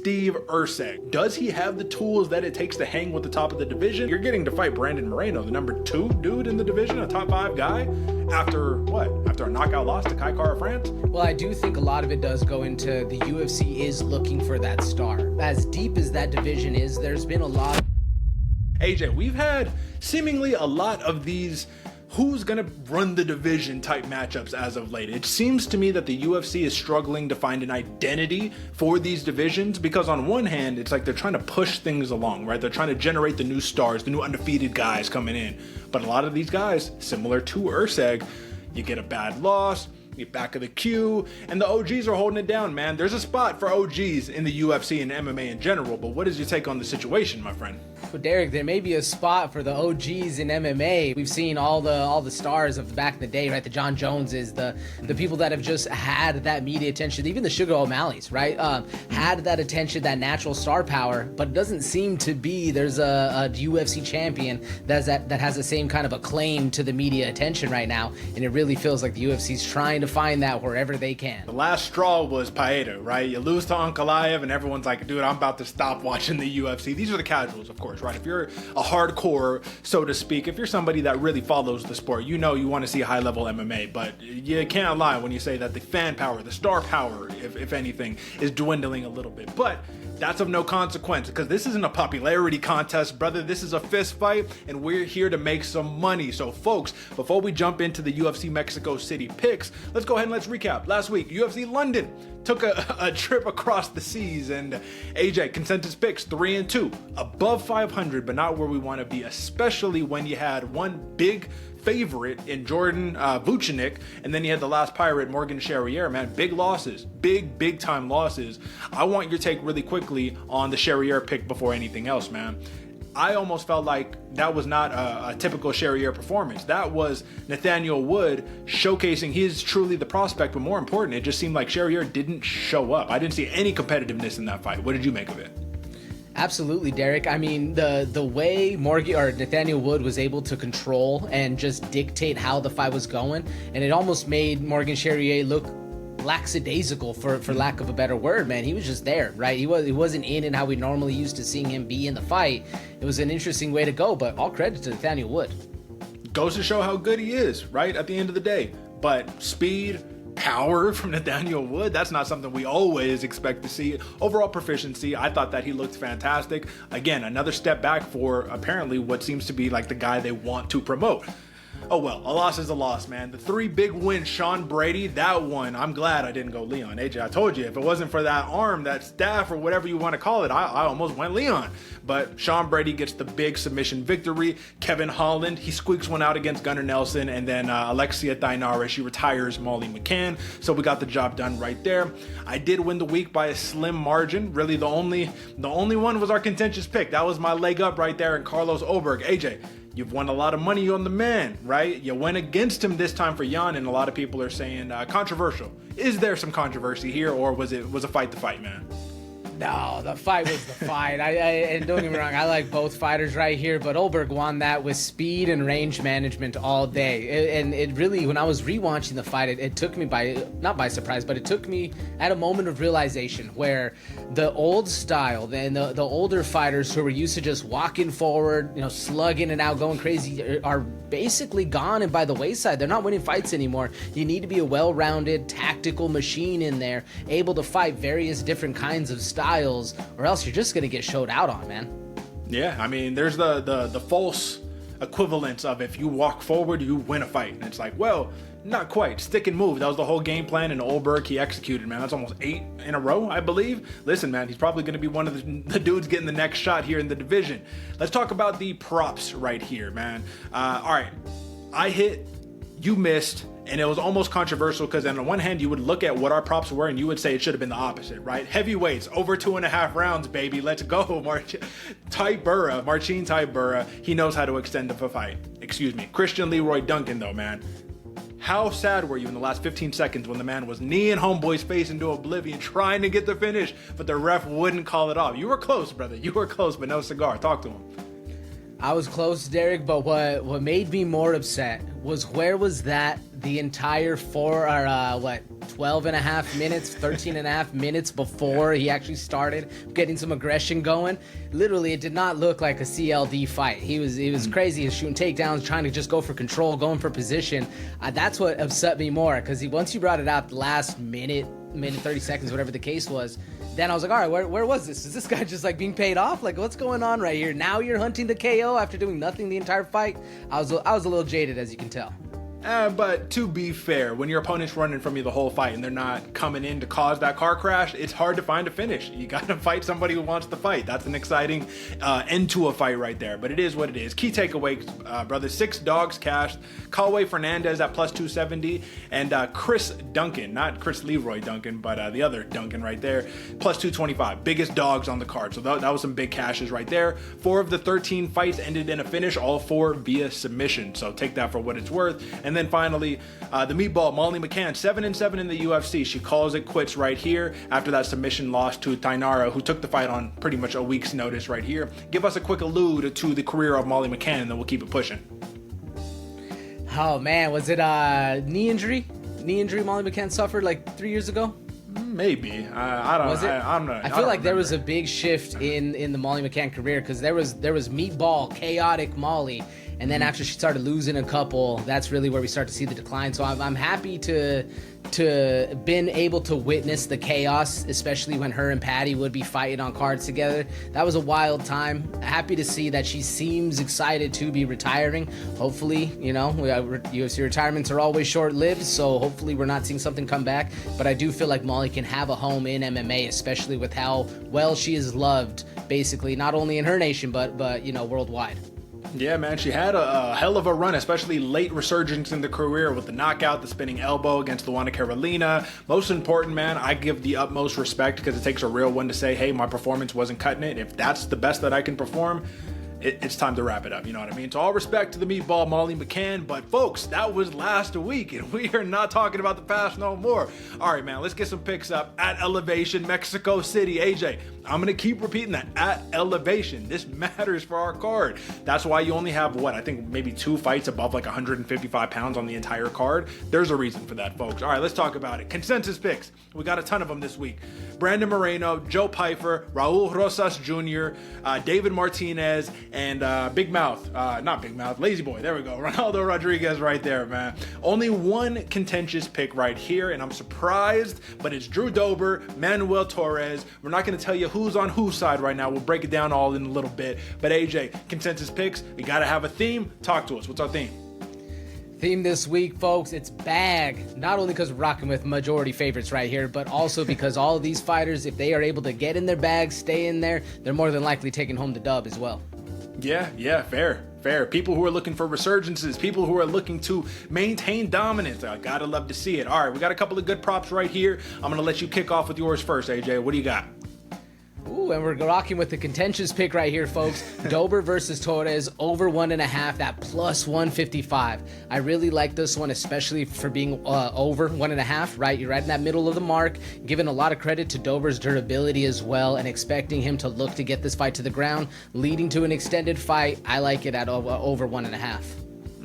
Steve Erceg. Does he have the tools that it takes to hang with the top of the division? You're getting to fight Brandon Moreno, the number 2 dude in the division, a top 5 guy, after what? After a knockout loss to Kai Kara France? Well, I do think a lot of it does go into the UFC is looking for that star. As deep as that division is, there's been a lot. AJ, we've had seemingly a lot of these who's gonna run the division type matchups as of late. It seems to me that the UFC is struggling to find an identity for these divisions, because on one hand, it's like they're trying to push things along, right? They're trying to generate the new stars, the new undefeated guys coming in. But a lot of these guys, similar to Erceg, you get a bad loss, you get back of the queue, and the OGs are holding it down, man. There's a spot for OGs in the UFC and MMA in general, but what is your take on the situation, my friend? Well, Derick, there may be a spot for the OGs in MMA. We've seen all the stars of the back in the day, right? The John Joneses, the people that have just had that media attention, even the Sugar O'Malley's, right? Had that attention, that natural star power, but it doesn't seem to be there's a UFC champion that has the same kind of a claim to the media attention right now, and it really feels like the UFC's trying to find that wherever they can. The last straw was Paeta, right? You lose to Ankalaev and everyone's like, dude, I'm about to stop watching the UFC. These are the casuals, of course, right? If you're a hardcore, so to speak, if you're somebody that really follows the sport, you know you want to see high-level MMA, but you can't lie when you say that the fan power, the star power, if anything, is dwindling a little bit. But that's of no consequence, because this isn't a popularity contest, brother. This is a fist fight, and we're here to make some money. So, folks, before we jump into the UFC Mexico City picks, let's go ahead and let's recap. Last week, UFC London took a trip across the seas, and AJ, consensus picks 3-2, above 500, but not where we want to be, especially when you had one big favorite in Jordan Vucinic, and then you had the last pirate, Morgan Charrier, man. Big losses, big time losses. I want your take really quickly on the Charrier pick before anything else, man. I almost felt like that was not a typical Charrier performance. That was Nathaniel Wood showcasing he's truly the prospect, but more important, it just seemed like Charrier didn't show up. I didn't see any competitiveness in that fight. What did you make of it? Absolutely, Derick. I mean, the way Nathaniel Wood was able to control and just dictate how the fight was going, and it almost made Morgan Charrier look lackadaisical, for lack of a better word, man. He was just there, right? He wasn't in and how we normally used to seeing him be in the fight. It was an interesting way to go, but all credit to Nathaniel Wood. Goes to show how good he is, right? At the end of the day. But speed, power from Nathaniel Wood, that's not something we always expect to see. Overall proficiency, I thought that he looked fantastic. Again, another step back for apparently what seems to be like the guy they want to promote. Oh well, a loss is a loss, man. The 3 big wins, Sean Brady, that one, I'm glad I didn't go Leon. AJ, I told you, if it wasn't for that arm, that staff, or whatever you want to call it, I almost went Leon. But Sean Brady gets the big submission victory. Kevin Holland, he squeaks one out against Gunnar Nelson, and then Alexia Dainara, she retires Molly McCann. So we got the job done right there. I did win the week by a slim margin. Really, the only one was our contentious pick. That was my leg up right there in Carlos Oberg. AJ, you've won a lot of money on the man, right? You went against him this time for Jan, and a lot of people are saying controversial. Is there some controversy here, or was a fight the fight, man? No, the fight was the fight. And don't get me wrong, I like both fighters right here, but Oberg won that with speed and range management all day. And it really, when I was rewatching the fight, it took me not by surprise, but it took me at a moment of realization where the old style and the older fighters who were used to just walking forward, slugging and out, going crazy, are basically gone and by the wayside. They're not winning fights anymore. You need to be a well-rounded, tactical machine in there, able to fight various different kinds of styles, or else you're just going to get showed out on, man. Yeah, I mean, there's the false equivalence of if you walk forward, you win a fight. And it's like, well, not quite. Stick and move. That was the whole game plan, and Oberg, he executed, man. That's almost 8 in a row, I believe. Listen, man, he's probably going to be one of the dudes getting the next shot here in the division. Let's talk about the props right here, man. All right, I hit, you missed, and it was almost controversial because on the one hand, you would look at what our props were and you would say it should have been the opposite, right? Heavyweights, over 2.5 rounds, baby. Let's go. Marcin Tybura, he knows how to extend the fight. Excuse me. Christian Leroy Duncan, though, man. How sad were you in the last 15 seconds when the man was kneeing homeboy's face into oblivion trying to get the finish, but the ref wouldn't call it off? You were close, brother. You were close, but no cigar. Talk to him. I was close, Derick, but what made me more upset was where was that the entire 12 and a half minutes, 13 and a half minutes before he actually started getting some aggression going. Literally, it did not look like a CLD fight. He was crazy. He was shooting takedowns, trying to just go for control, going for position. That's what upset me more, because once you brought it out the last minute 30 seconds, whatever the case was, then I was like, all right, where was this? Is this guy just like being paid off? Like, what's going on right here? Now you're hunting the KO after doing nothing the entire fight? I was a little jaded, as you can tell. But to be fair, when your opponent's running from you the whole fight and they're not coming in to cause that car crash, it's hard to find a finish. You got to fight somebody who wants to fight. That's an exciting end to a fight right there. But it is what it is. Key takeaways, brothers: 6 dogs cashed. Callaway Fernandez at plus 270, and Chris Duncan, not Chris Leroy Duncan, but the other Duncan right there, plus 225. Biggest dogs on the card. So that was some big cashes right there. 4 of the 13 fights ended in a finish, all 4 via submission. So take that for what it's worth. And then finally, the meatball, Molly McCann, 7-7 in the UFC. She calls it quits right here after that submission loss to Tainara, who took the fight on pretty much a week's notice right here. Give us a quick allude to the career of Molly McCann, and then we'll keep it pushing. Oh man, was it knee injury? Knee injury Molly McCann suffered like 3 years ago? Maybe. I don't know. I feel like there was a big shift in the Molly McCann career, because there was meatball, chaotic Molly, and then after she started losing a couple, that's really where we start to see the decline. So I'm happy to been able to witness the chaos, especially when her and Patty would be fighting on cards together. That was a wild time. Happy to see that she seems excited to be retiring. Hopefully, UFC retirements are always short-lived, so hopefully we're not seeing something come back. But I do feel like Molly can have a home in MMA, especially with how well she is loved, basically, not only in her nation, but worldwide. Yeah, man, she had a hell of a run, especially late resurgence in the career with the knockout, the spinning elbow against Luana Carolina. Most important, man, I give the utmost respect, because it takes a real one to say, hey, my performance wasn't cutting it. If that's the best that I can perform, it's time to wrap it up, you know what I mean? So all respect to the meatball, Molly McCann, but folks, that was last week, and we are not talking about the past no more. All right, man, let's get some picks up at Elevation Mexico City. AJ, I'm going to keep repeating that, at Elevation. This matters for our card. That's why you only have, I think maybe 2 fights above like 155 pounds on the entire card. There's a reason for that, folks. All right, let's talk about it. Consensus picks. We got a ton of them this week. Brandon Moreno, Joe Pyfer, Raul Rosas Jr., David Martinez, and Lazy Boy. There we go. Ronaldo Rodríguez right there, man. Only one contentious pick right here, and I'm surprised, but it's Drew Dober, Manuel Torres. We're not going to tell you who's on whose side right now. We'll break it down all in a little bit. But AJ, consensus picks, we got to have a theme. Talk to us. What's our theme? Theme this week, folks, it's bag. Not only because we're rocking with majority favorites right here, but also because all of these fighters, if they are able to get in their bag, stay in there, they're more than likely taking home the dub as well. Yeah, fair. People who are looking for resurgences, people who are looking to maintain dominance. I gotta love to see it. All right, we got a couple of good props right here. I'm gonna let you kick off with yours first, AJ. What do you got? Ooh, and we're rocking with the contentious pick right here, folks. Dober versus Torres, over 1.5, that plus 155. I really like this one, especially for being over 1.5, right? You're right in that middle of the mark, giving a lot of credit to Dober's durability as well, and expecting him to look to get this fight to the ground, leading to an extended fight. I like it at over 1.5.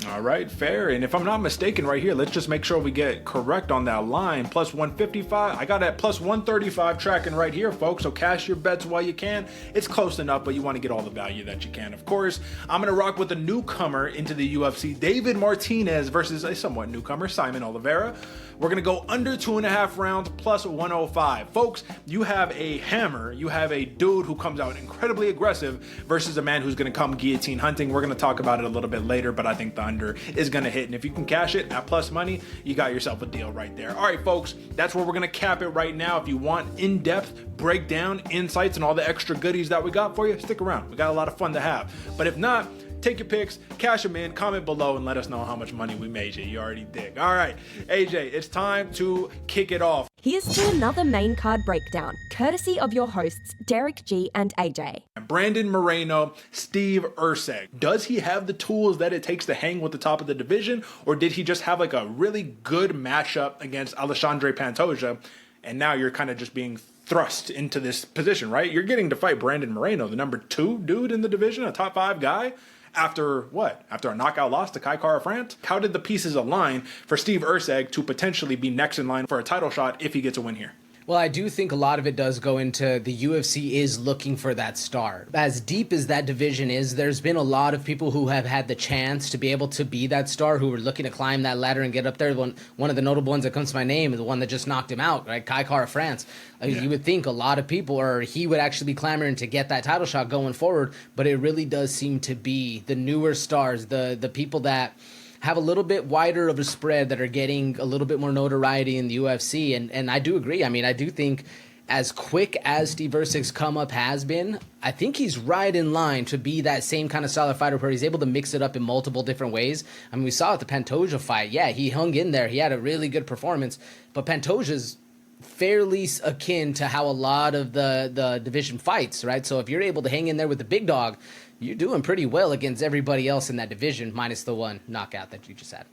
All right, fair. And if I'm not mistaken right here, let's just make sure we get correct on that line. Plus 155. I got that plus 135 tracking right here, folks. So cash your bets while you can. It's close enough, but you want to get all the value that you can, of course. I'm going to rock with a newcomer into the UFC, David Martinez versus a somewhat newcomer, Simon Oliveira. We're going to go under 2.5 rounds plus 105. Folks, you have a hammer. You have a dude who comes out incredibly aggressive versus a man who's going to come guillotine hunting. We're going to talk about it a little bit later, but I think the under is going to hit. And if you can cash it at plus money, you got yourself a deal right there. All right, folks, that's where we're going to cap it right now. If you want in-depth breakdown, insights, and all the extra goodies that we got for you, stick around. We got a lot of fun to have. But if not, take your picks, cash them in, comment below, and let us know how much money we made you. You already dig. All right, AJ, it's time to kick it off. Here's to another main card breakdown, courtesy of your hosts, Derick G and AJ. Brandon Moreno, Steve Erceg. Does he have the tools that it takes to hang with the top of the division, or did he just have like a really good matchup against Alexandre Pantoja, and now you're kind of just being thrust into this position, right? You're getting to fight Brandon Moreno, the number 2 dude in the division, a top 5 guy, after what? After a knockout loss to Kai Kara France? How did the pieces align for Steve Erceg to potentially be next in line for a title shot if he gets a win here? Well, I do think a lot of it does go into the UFC is looking for that star. As deep as that division is, there's been a lot of people who have had the chance to be able to be that star, who were looking to climb that ladder and get up there. One of the notable ones that comes to my name is the one that just knocked him out, right? Kai Kara France. You would think a lot of people, or he would actually be clamoring to get that title shot going forward, but it really does seem to be the newer stars, the people that have a little bit wider of a spread, that are getting a little bit more notoriety in the UFC. And I do agree. I mean, I do think as quick as Steve Erceg's come up has been, I think he's right in line to be that same kind of solid fighter where he's able to mix it up in multiple different ways. I mean, we saw at the Pantoja fight, yeah, he hung in there. He had a really good performance, but Pantoja's fairly akin to how a lot of the division fights, right? So if you're able to hang in there with the big dog, you're doing pretty well against everybody else in that division, minus the one knockout that you just had.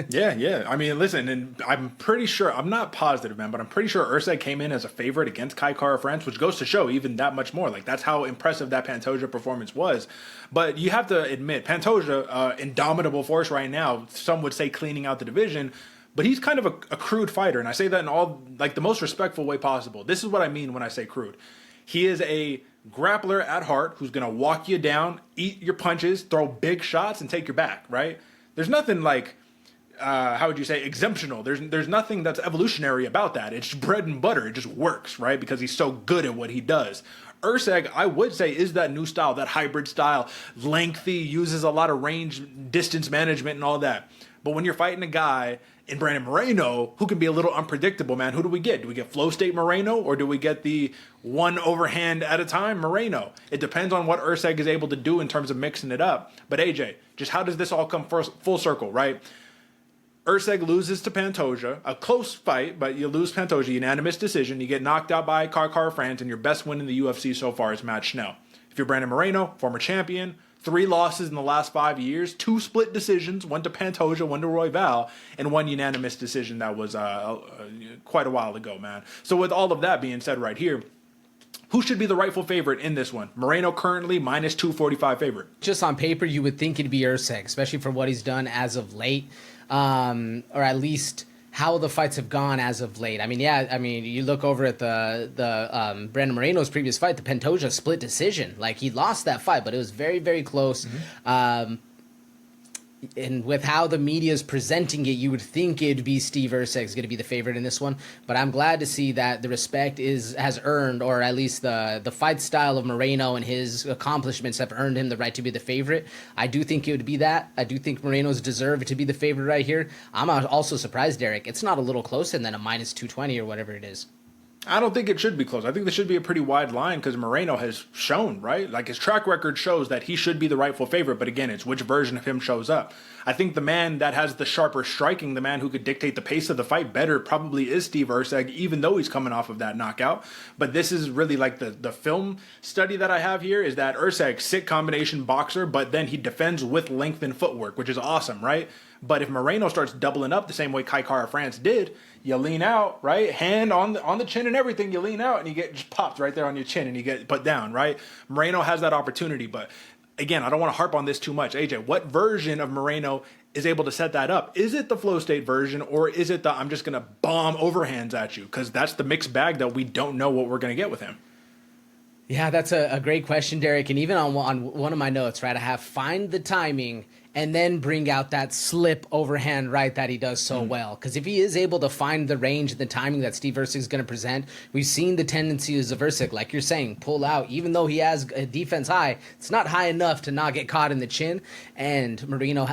Yeah. I mean, listen, and I'm pretty sure, I'm not positive, man, but I'm pretty sure Erceg came in as a favorite against Kai Kara France, which goes to show even that much more. Like, that's how impressive that Pantoja performance was. But you have to admit, Pantoja, indomitable force right now, some would say cleaning out the division, but he's kind of a crude fighter, and I say that in all, like, the most respectful way possible. This is what I mean when I say crude. He is a grappler at heart who's going to walk you down, eat your punches, throw big shots, and take your back, right? There's nothing like, how would you say, exemptional. There's nothing that's evolutionary about that. It's bread and butter. It just works, right? Because he's so good at what he does. Erceg, I would say, is that new style, that hybrid style, lengthy, uses a lot of range, distance management, and all that. But when you're fighting a guy in Brandon Moreno, who can be a little unpredictable, man, who do we get? Do we get flow state Moreno, or do we get the one overhand at a time Moreno? It depends on what Erceg is able to do in terms of mixing it up. But AJ, just how does this all come full circle, right? Erceg loses to Pantoja, a close fight, but you lose Pantoja, unanimous decision. You get knocked out by Kai Kara France, and your best win in the UFC so far is Matt Schnell. If you're Brandon Moreno, former champion, 3 losses in the last 5 years, 2 split decisions, one to Pantoja, one to Royval, and 1 unanimous decision that was quite a while ago, man. So with all of that being said right here, who should be the rightful favorite in this one? Moreno currently minus 245 favorite. Just on paper, you would think it'd be Erceg, especially for what he's done as of late, or at least how the fights have gone as of late. I mean, you look over at the Brandon Moreno's previous fight, the Pantoja split decision. Like, he lost that fight, but it was very, very close. Mm-hmm. And with how the media is presenting it, you would think it'd be Steve Erceg is going to be the favorite in this one. But I'm glad to see that the respect has earned, or at least the fight style of Moreno and his accomplishments have earned him the right to be the favorite. I do think it would be that. I do think Moreno's deserved to be the favorite right here. I'm also surprised, Derick. It's not a little closer than a minus 220 or whatever it is. I don't think it should be close. I think there should be a pretty wide line because Moreno has shown, right? Like, his track record shows that he should be the rightful favorite, but again, it's which version of him shows up. I think the man that has the sharper striking, the man who could dictate the pace of the fight better probably is Steve Erceg, even though he's coming off of that knockout. But this is really like the film study that I have here is that Erceg, sick combination boxer, but then he defends with lengthened footwork, which is awesome, right? But if Moreno starts doubling up the same way Kai Kara France did, you lean out, right? Hand on the chin and everything, you lean out and you get just popped right there on your chin and you get put down, right? Moreno has that opportunity, but again, I don't want to harp on this too much. AJ, what version of Moreno is able to set that up? Is it the flow state version, or is it the I'm just going to bomb overhands at you? Because that's the mixed bag that we don't know what we're going to get with him. Yeah, that's a great question, Derick. And even on one of my notes, right, I have find the timing and then bring out that slip overhand right that he does so well. Because if he is able to find the range and the timing that Steve Erceg is going to present, we've seen the tendencies of Erceg, like you're saying, pull out. Even though he has a defense high, it's not high enough to not get caught in the chin. And Moreno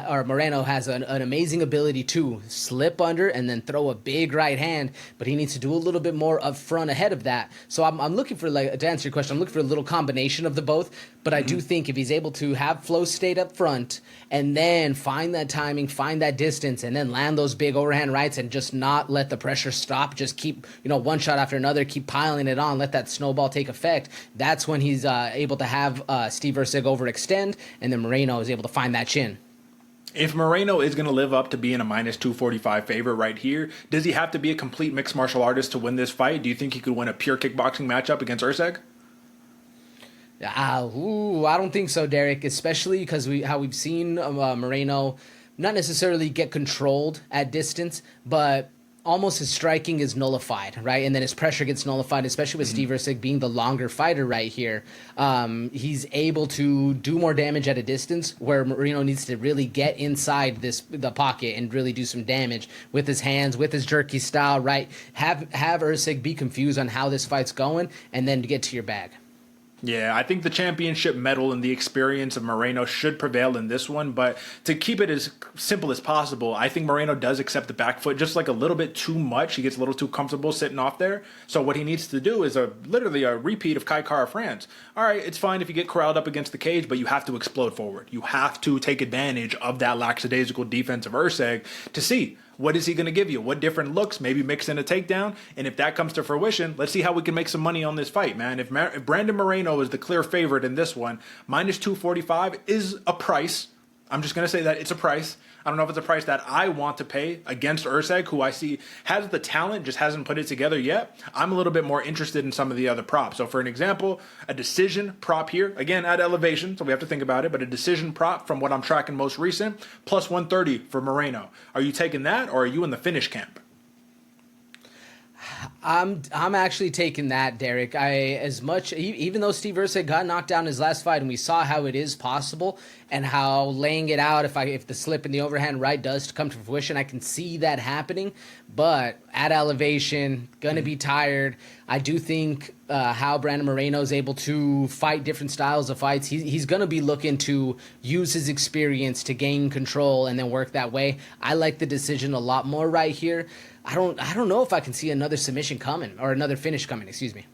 has an amazing ability to slip under and then throw a big right hand, but he needs to do a little bit more up front ahead of that. So I'm looking for, like, to answer your question, I'm looking for a little combination of the both. But I do think if he's able to have flow state up front and then find that timing, find that distance, and then land those big overhand rights and just not let the pressure stop, just keep, one shot after another, keep piling it on, let that snowball take effect, that's when he's able to have Steve Erceg overextend, and then Moreno is able to find that chin. If Moreno is going to live up to being a minus 245 favorite right here, does he have to be a complete mixed martial artist to win this fight? Do you think he could win a pure kickboxing matchup against Erceg? I don't think so, Derick, especially because how we've seen Moreno not necessarily get controlled at distance, but almost his striking is nullified, right? And then his pressure gets nullified, especially with Steve Erceg being the longer fighter right here. He's able to do more damage at a distance where Moreno needs to really get inside the pocket and really do some damage with his hands, with his jerky style, right? Have Erceg be confused on how this fight's going and then get to your bag. Yeah, I think the championship medal and the experience of Moreno should prevail in this one, but to keep it as simple as possible, I think Moreno does accept the back foot just like a little bit too much. He gets a little too comfortable sitting off there. So what he needs to do is literally a repeat of Kai Kara France. All right, it's fine if you get corralled up against the cage, but you have to explode forward. You have to take advantage of that lackadaisical defense of Erceg to see what is he going to give you? What different looks? Maybe mix in a takedown. And if that comes to fruition, let's see how we can make some money on this fight, man. If Brandon Moreno is the clear favorite in this one, minus 245 is a price. I'm just going to say that it's a price. I don't know if it's a price that I want to pay against Erceg, who I see has the talent, just hasn't put it together yet. I'm a little bit more interested in some of the other props. So for an example, a decision prop here, again, at elevation, so we have to think about it, but a decision prop from what I'm tracking most recent, plus 130 for Moreno. Are you taking that, or are you in the finish camp? I'm actually taking that, Derick. Even though Steve Erceg got knocked down in his last fight, and we saw how it is possible, and how laying it out, if the slip in the overhand right does come to fruition, I can see that happening. But at elevation, gonna be tired. I do think how Brandon Moreno is able to fight different styles of fights. He's gonna be looking to use his experience to gain control and then work that way. I like the decision a lot more right here. I don't know if I can see another submission coming or another finish coming, excuse me.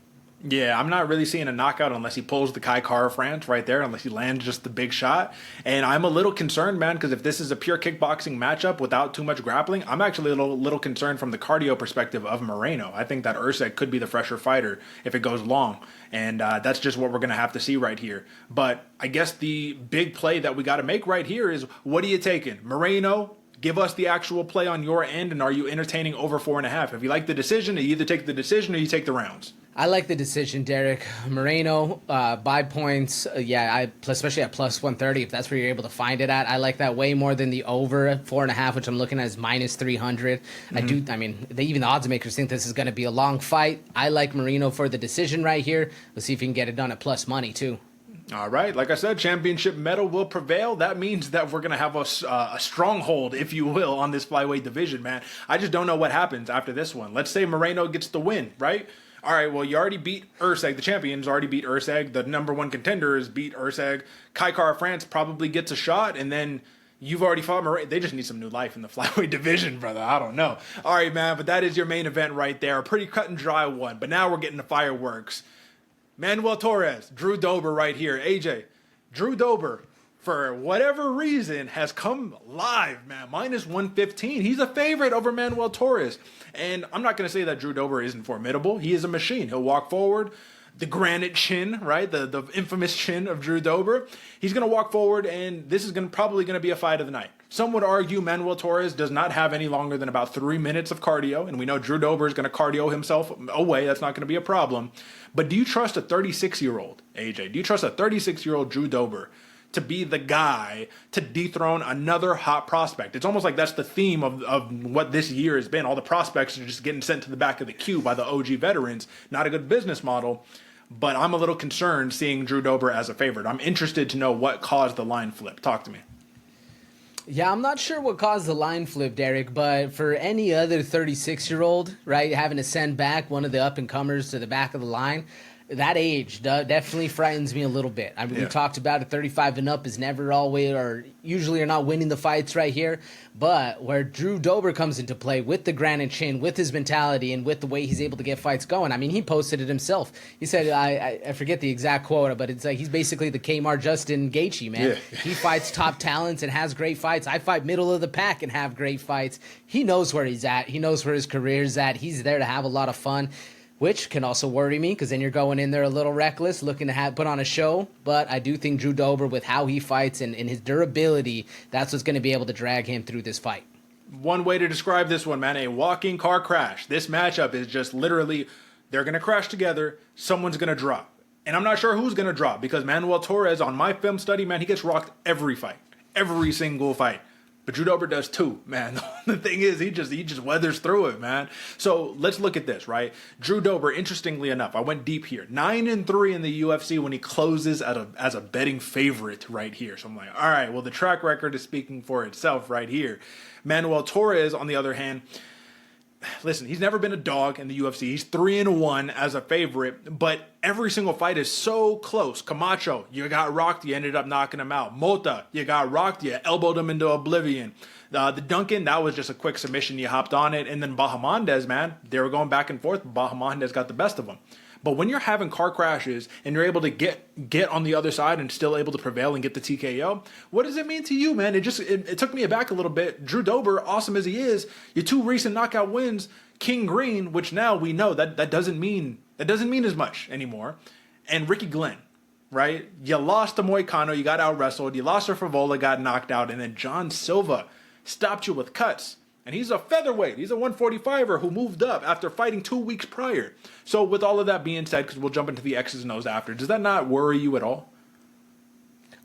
Yeah, I'm not really seeing a knockout unless he pulls the Kai Kara France right there, unless he lands just the big shot. And I'm a little concerned, man, because if this is a pure kickboxing matchup without too much grappling, I'm actually a little concerned from the cardio perspective of Moreno. I think that Erceg could be the fresher fighter if it goes long. And that's just what we're going to have to see right here. But I guess the big play that we got to make right here is, what are you taking? Moreno? Give us the actual play on your end, and are you entertaining over 4.5? If you like the decision, you either take the decision or you take the rounds. I like the decision, Derick. Moreno, by points, especially at plus 130, if that's where you're able to find it at. I like that way more than the over at 4.5, which I'm looking at is minus 300. Even the odds makers think this is going to be a long fight. I like Moreno for the decision right here. Let's see if you can get it done at plus money, too. All right, like I said, championship medal will prevail. That means that we're going to have a stronghold, if you will, on this flyweight division, man. I just don't know what happens after this one. Let's say Moreno gets the win, right? All right, well, you already beat Erceg. The champions already beat Erceg. The number one contender is beat Erceg. Kai Kara France probably gets a shot, and then you've already fought Moreno. They just need some new life in the flyweight division, brother. I don't know. All right, man, but that is your main event right there. A pretty cut and dry one, but now we're getting the fireworks. Manuel Torres, Drew Dober right here. AJ, Drew Dober, for whatever reason, has come live, man. Minus 115. He's a favorite over Manuel Torres. And I'm not going to say that Drew Dober isn't formidable. He is a machine. He'll walk forward. The granite chin, right? The infamous chin of Drew Dober. He's going to walk forward, and this is probably going to be a fight of the night. Some would argue Manuel Torres does not have any longer than about 3 minutes of cardio, and we know Drew Dober is going to cardio himself away. That's not going to be a problem. But do you trust a 36-year-old, AJ? Do you trust a 36-year-old Drew Dober to be the guy to dethrone another hot prospect? It's almost like that's the theme of what this year has been. All the prospects are just getting sent to the back of the queue by the OG veterans. Not a good business model. But I'm a little concerned seeing Drew Dober as a favorite. I'm interested to know what caused the line flip. Talk to me. Yeah, I'm not sure what caused the line flip, Derick, but for any other 36-year-old, right, having to send back one of the up-and-comers to the back of the line, that age definitely frightens me a little bit. I mean, we talked about it, 35 and up is never always, or usually are not winning the fights right here. But where Drew Dober comes into play with the granite chin, with his mentality, and with the way he's able to get fights going, I mean, he posted it himself. He said, I forget the exact quote, but it's like he's basically the Kmart Justin Gaethje, man. Yeah. He fights top talents and has great fights. I fight middle of the pack and have great fights. He knows where he's at. He knows where his career's at. He's there to have a lot of fun, which can also worry me because then you're going in there a little reckless, looking to put on a show. But I do think Drew Dober, with how he fights and his durability, that's what's going to be able to drag him through this fight. One way to describe this one, man, a walking car crash. This matchup is just literally, they're going to crash together, someone's going to drop. And I'm not sure who's going to drop because Manuel Torres, on my film study, man, he gets rocked every fight. Every single fight. But Drew Dober does too, man. The thing is, he just weathers through it, man. So let's look at this, right? Drew Dober, interestingly enough, I went deep here. 9-3 in the UFC when he closes as a betting favorite right here. So I'm like, all right, well, the track record is speaking for itself right here. Manuel Torres, on the other hand, listen, he's never been a dog in the UFC. He's 3-1 as a favorite, but every single fight is so close. Camacho, you got rocked, you ended up knocking him out. Mota, you got rocked, you elbowed him into oblivion. The Duncan, that was just a quick submission, you hopped on it. And then Bahamondes, man, they were going back and forth. Bahamondes got the best of him. But when you're having car crashes and you're able to get on the other side and still able to prevail and get the TKO, what does it mean to you, man? It took me aback a little bit. Drew Dober, awesome as he is, your 2 recent knockout wins, King Green, which now we know that doesn't mean as much anymore, and Ricky Glenn, right? You lost to Moicano, you got out wrestled, you lost to Favola, got knocked out, and then John Silva stopped you with cuts. And he's a featherweight. He's a 145er who moved up after fighting 2 weeks prior. So with all of that being said, because we'll jump into the X's and O's after, does that not worry you at all?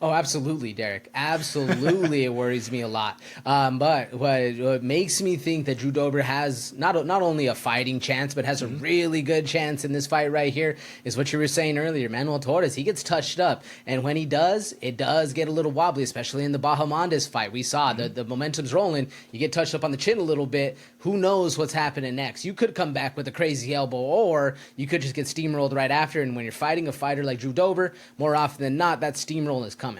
Oh, absolutely, Derick. Absolutely, it worries me a lot. But what makes me think that Drew Dober has not only a fighting chance, but has a really good chance in this fight right here is what you were saying earlier. Manuel Torres, he gets touched up. And when he does, it does get a little wobbly, especially in the Bahamondes fight. We saw the momentum's rolling. You get touched up on the chin a little bit. Who knows what's happening next? You could come back with a crazy elbow, or you could just get steamrolled right after. And when you're fighting a fighter like Drew Dober, more often than not, that steamroll is coming.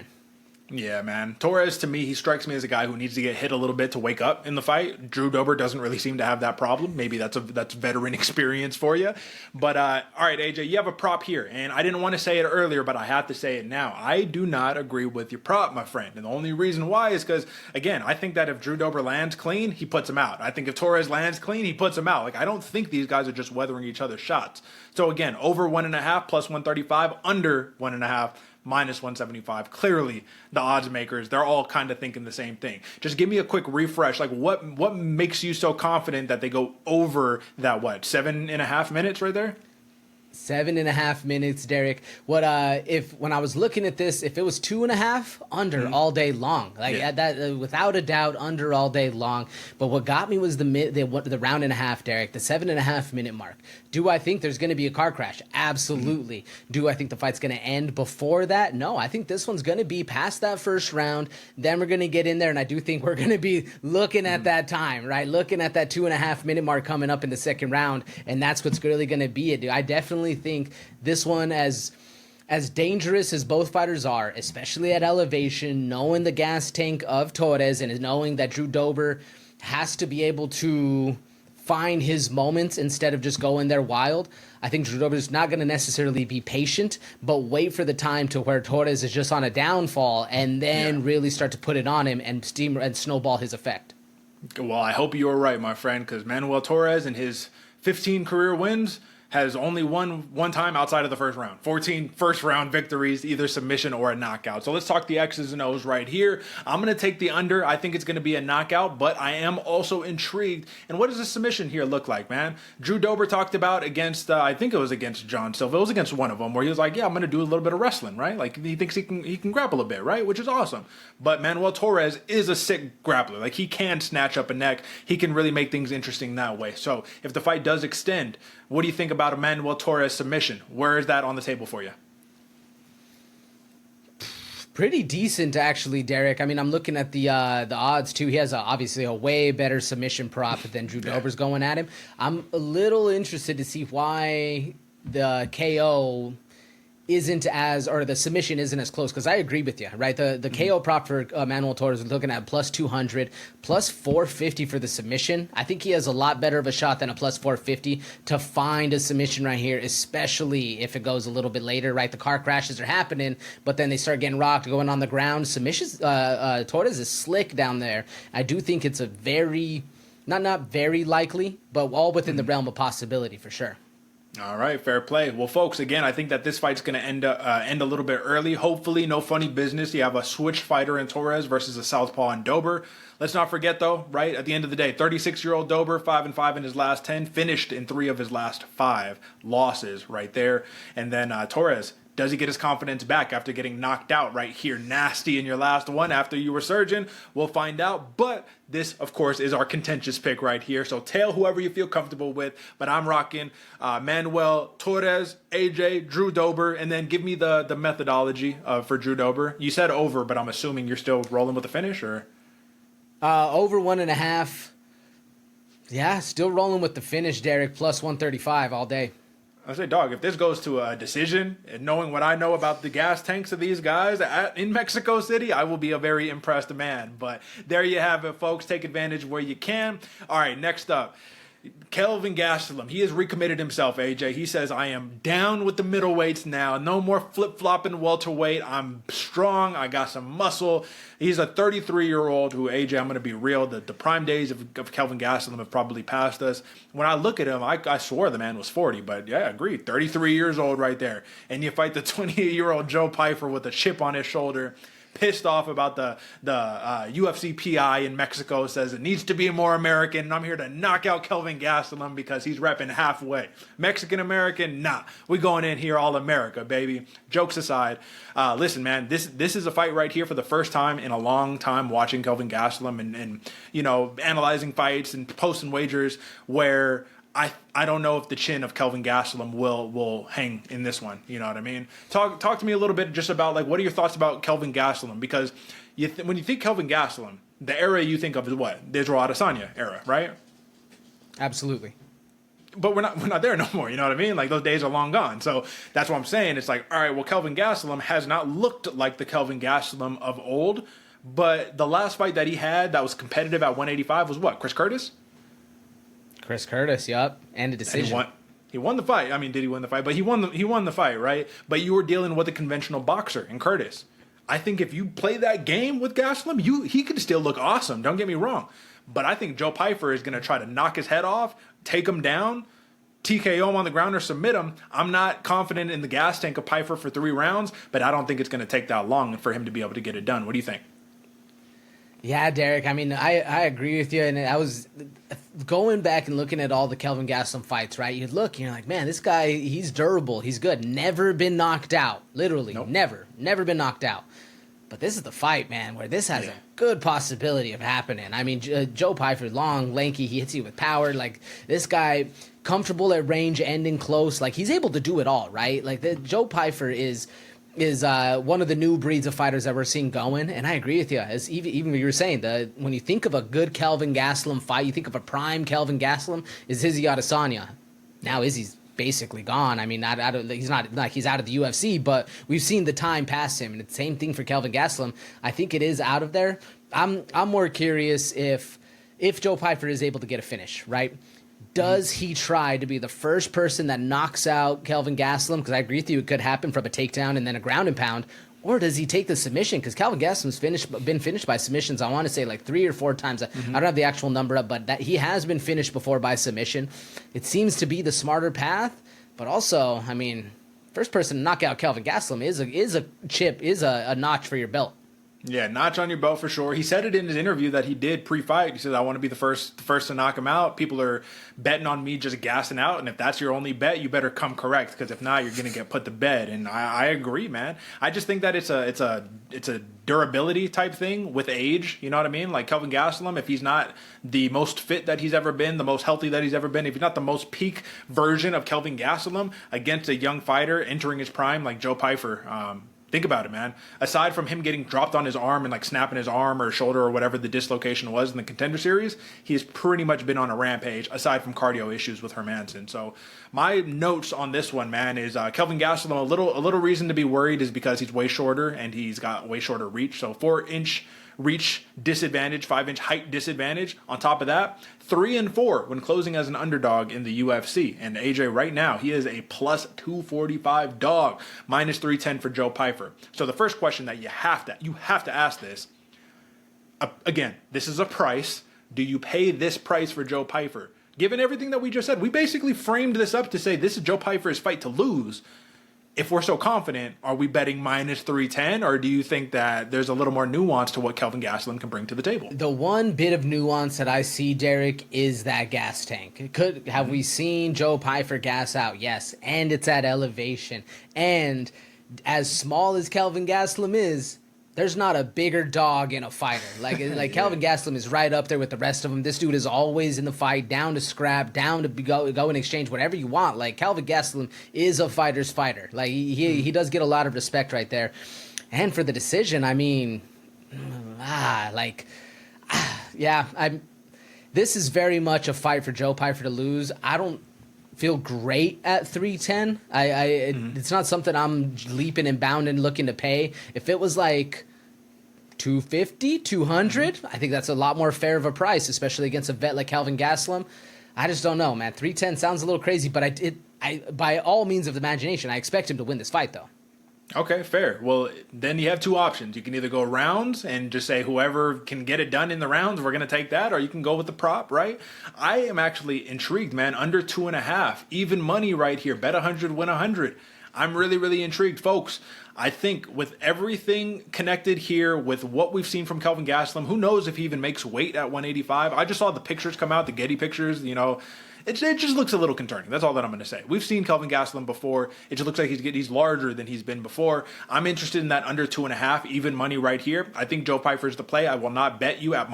Yeah, man. Torres, to me, he strikes me as a guy who needs to get hit a little bit to wake up in the fight. Drew Dober doesn't really seem to have that problem. Maybe that's veteran experience for you. But, all right, AJ, you have a prop here. And I didn't want to say it earlier, but I have to say it now. I do not agree with your prop, my friend. And the only reason why is because, again, I think that if Drew Dober lands clean, he puts him out. I think if Torres lands clean, he puts him out. Like, I don't think these guys are just weathering each other's shots. So, again, over 1.5 plus 135, under 1.5 minus 175. Clearly, the odds makers, they're all kind of thinking the same thing. Just give me a quick refresh. Like, what makes you so confident that they go over that, 7.5 minutes right there? 7.5 minutes, Derick. When I was looking at this, if it was 2.5, under all day long, that without a doubt, under all day long. But what got me was the round and a half, Derick, the 7.5 minute mark. Do I think there's going to be a car crash? Absolutely. Do I think the fight's going to end before that? No, I think this one's going to be past that first round. Then we're going to get in there, and I do think we're going to be looking at that time, right? Looking at that 2.5 minute mark coming up in the second round, and that's what's really going to be it, dude. I definitely think this one, as dangerous as both fighters are, especially at elevation, knowing the gas tank of Torres and knowing that Drew Dober has to be able to find his moments instead of just going there wild. I think Drew Dober is not going to necessarily be patient, but wait for the time to where Torres is just on a downfall and then really start to put it on him and snowball his effect. Well, I hope you're right, my friend, because Manuel Torres and his 15 career wins has only won one time outside of the first round. 14 first-round victories, either submission or a knockout. So let's talk the X's and O's right here. I'm going to take the under. I think it's going to be a knockout, but I am also intrigued. And what does the submission here look like, man? Drew Dober talked about against, I think it was against John Silva. It was against one of them where he was like, yeah, I'm going to do a little bit of wrestling, right? Like, he thinks he can grapple a bit, right? Which is awesome. But Manuel Torres is a sick grappler. Like, he can snatch up a neck. He can really make things interesting that way. So if the fight does extend, what do you think about a Manuel Torres submission? Where is that on the table for you? Pretty decent, actually, Derick. I mean, I'm looking at the odds, too. He has obviously a way better submission prop than Drew Dober's going at him. I'm a little interested to see why the KO isn't as, or the submission isn't as close, because I agree with you, right? The KO prop for Manuel Torres is looking at plus 200, plus 450 for the submission. I think he has a lot better of a shot than a plus 450 to find a submission right here, especially if it goes a little bit later, right? The car crashes are happening, but then they start getting rocked, going on the ground. Submissions, Torres is slick down there. I do think it's a very, not very likely, but all within the realm of possibility for sure. All right, fair play. Well, folks, again, I think that this fight's going to end a little bit early. Hopefully, no funny business. You have a switch fighter in Torres versus a southpaw in Dober. Let's not forget, though, right, at the end of the day, 36-year-old Dober, 5-5 in his last 10, finished in 3 of his last 5 losses right there. And then Torres, Does he get his confidence back after getting knocked out right here nasty in your last one after you were surging? We'll find out. But this, of course, is our contentious pick right here. So tail whoever you feel comfortable with. But I'm rocking Manuel, Torres, AJ, Drew Dober. And then give me the methodology for Drew Dober. You said over, but I'm assuming you're still rolling with the finish, or? Over 1.5. Yeah, still rolling with the finish, Derick, plus 135 all day. I say, dog, if this goes to a decision, and knowing what I know about the gas tanks of these guys in Mexico City, I will be a very impressed man. But there you have it, folks. Take advantage where you can. All right, next up. Kelvin Gastelum, he has recommitted himself, AJ. He says, I am down with the middleweights now. No more flip-flopping welterweight. I'm strong. I got some muscle. He's a 33-year-old who, AJ, I'm going to be real. The prime days of Kelvin Gastelum have probably passed us. When I look at him, I swore the man was 40. But, yeah, I agree. 33 years old right there. And you fight the 28-year-old Joe Pyfer with a chip on his shoulder. Pissed off about the UFC PI in Mexico, says it needs to be more American, and I'm here to knock out Kelvin Gastelum because he's repping halfway. Mexican-American, nah. We going in here all America, baby. Jokes aside, listen, man, this is a fight right here for the first time in a long time watching Kelvin Gastelum and you know, analyzing fights and posting wagers where I don't know if the chin of Kelvin Gastelum will hang in this one. You know what I mean? Talk to me a little bit just about, like, what are your thoughts about Kelvin Gastelum? Because when you think Kelvin Gastelum, the era you think of is what? The Israel Adesanya era, right? Absolutely. But we're not there no more. You know what I mean? Like, those days are long gone. So that's what I'm saying. It's like, all right, well, Kelvin Gastelum has not looked like the Kelvin Gastelum of old. But the last fight that he had that was competitive at 185 was what? Chris Curtis? Chris Curtis, yup, and a decision. And he won the fight. I mean, did he win the fight? But he won the fight, right? But you were dealing with a conventional boxer in Curtis. I think if you play that game with Gastelum, he could still look awesome. Don't get me wrong. But I think Joe Pyfer is going to try to knock his head off, take him down, TKO him on the ground or submit him. I'm not confident in the gas tank of Pyfer for 3 rounds, but I don't think it's going to take that long for him to be able to get it done. What do you think? Yeah, Derick, I mean, I agree with you, and I was going back and looking at all the Kelvin Gastelum fights, right? You'd look, and you're like, man, this guy, he's durable, he's good, never been knocked out, literally, nope. never been knocked out. But this is the fight, man, where this has a good possibility of happening. I mean, Joe Pyfer, long, lanky, he hits you with power, like, this guy, comfortable at range, ending close, like, he's able to do it all, right? Like, Joe Pyfer is one of the new breeds of fighters that we're seeing going, and I agree with you. As even what you were saying, when you think of a good Kelvin Gastelum fight, you think of a prime Kelvin Gastelum, is Izzy Adesanya. Now Izzy's basically gone. I mean, he's not like he's out of the UFC, but we've seen the time pass him, and it's the same thing for Kelvin Gastelum. I think it is out of there. I'm more curious if Joe Pyfer is able to get a finish, right? Does he try to be the first person that knocks out Kelvin Gastelum? Because I agree with you, it could happen from a takedown and then a ground and pound. Or does he take the submission? Because Kelvin Gastelum's been finished by submissions, I want to say, like 3 or 4 times. I don't have the actual number up, but that he has been finished before by submission. It seems to be the smarter path. But also, I mean, first person to knock out Kelvin Gastelum is a notch for your belt. Yeah, notch on your belt for sure. He said it in his interview that he did pre-fight. He said, I want to be the first to knock him out. People are betting on me just gassing out, and if that's your only bet, you better come correct, because if not, you're going to get put to bed. And I agree, man. I just think that it's a durability type thing with age. You know what I mean? Like Kelvin Gastelum, if he's not the most fit that he's ever been, the most healthy that he's ever been, if he's not the most peak version of Kelvin Gastelum against a young fighter entering his prime like Joe Pyfer, think about it, man. Aside from him getting dropped on his arm and like snapping his arm or shoulder or whatever the dislocation was in the Contender Series, he has pretty much been on a rampage aside from cardio issues with Hermanson. So my notes on this one, man, is Kelvin Gastelum, a little reason to be worried is because he's way shorter and he's got way shorter reach. So 4-inch reach disadvantage, 5-inch height disadvantage. On top of that, 3-4 when closing as an underdog in the UFC. And AJ, right now, he is a plus 245 dog, minus 310 for Joe Pyfer. So the first question that you have to ask this, again, this is a price. Do you pay this price for Joe Pyfer? Given everything that we just said, we basically framed this up to say this is Joe Pyfer's fight to lose. If we're so confident, are we betting minus 310, or do you think that there's a little more nuance to what Kelvin Gastelum can bring to the table? The one bit of nuance that I see, Derick, is that gas tank. Have we seen Joe Pyfer gas out? Yes, and it's at elevation, and as small as Kelvin Gastelum is, there's not a bigger dog in a fighter. Like Kelvin Gastelum is right up there with the rest of them. This dude is always in the fight, down to scrap, down to go and exchange whatever you want. Like Kelvin Gastelum is a fighter's fighter. Like he does get a lot of respect right there. And for the decision, I mean, this is very much a fight for Joe Pyfer to lose. I don't feel great at 310. It's not something I'm leaping and bounding looking to pay. If it was like 250, 200, I think that's a lot more fair of a price, especially against a vet like Kelvin Gastelum. I just don't know, man. 310 sounds a little crazy, but I by all means of the imagination, I expect him to win this fight, though. Okay, fair. Well, then you have two options. You can either go rounds and just say whoever can get it done in the rounds, we're going to take that, or you can go with the prop, right? I am actually intrigued, man. Under 2.5, even money right here. Bet 100, win 100. I'm really, really intrigued, folks. I think with everything connected here, with what we've seen from Kelvin Gastelum, who knows if he even makes weight at 185. I just saw the pictures come out, the Getty pictures, you know. It just looks a little concerning. That's all that I'm going to say. We've seen Kelvin Gastelum before. It just looks like he's larger than he's been before. I'm interested in that under 2.5, even money right here. I think Joe Pyfer's the play. I will not bet you at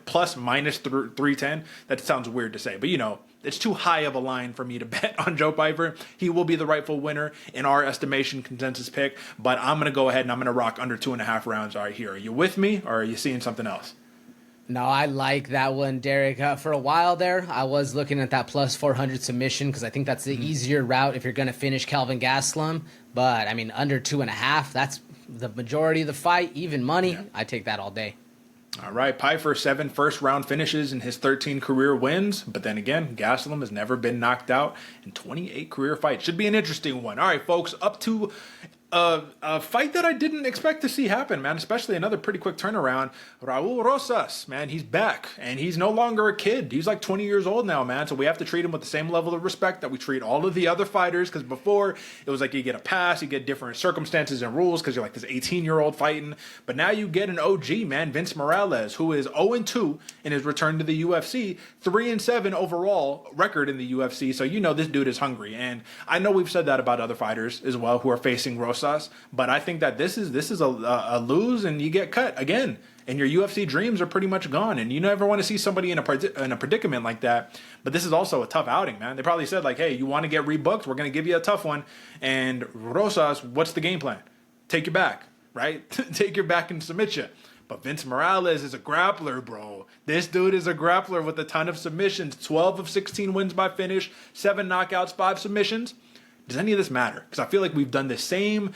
plus minus 310. That sounds weird to say, but you know, it's too high of a line for me to bet on Joe Pyfer. He will be the rightful winner in our estimation consensus pick, but I'm going to go ahead and I'm going to rock under 2.5 rounds right here. Are you with me, or are you seeing something else? No, I like that one, Derick. For a while there, I was looking at that plus 400 submission because I think that's the easier route if you're going to finish Kelvin Gastelum. But, I mean, under 2.5, that's the majority of the fight. Even money, yeah. I take that all day. All right, Pyfer, 7 first-round finishes in his 13 career wins. But then again, Gastelum has never been knocked out in 28 career fights. Should be an interesting one. All right, folks, up to a fight that I didn't expect to see happen, man, especially another pretty quick turnaround. Raul Rosas, man, he's back, and he's no longer a kid. He's like 20 years old now, man, so we have to treat him with the same level of respect that we treat all of the other fighters, because before, it was like you get a pass, you get different circumstances and rules, because you're like this 18-year-old fighting, but now you get an OG, man, Vince Morales, who is 0-2 in his return to the UFC, 3-7 overall record in the UFC, so you know this dude is hungry, and I know we've said that about other fighters as well who are facing Rosas, but I think that this is a lose and you get cut again, and your UFC dreams are pretty much gone, and you never want to see somebody in a predicament like that. But this is also a tough outing, man. They probably said like, hey, you want to get rebooked, we're going to give you a tough one. And Rosas, what's the game plan? Take your back, right? Take your back and submit you. But Vince Morales is a grappler, bro. This dude is a grappler with a ton of submissions. 12 of 16 wins by finish, 7 knockouts, 5 submissions. Does any of this matter? Because I feel like we've done the same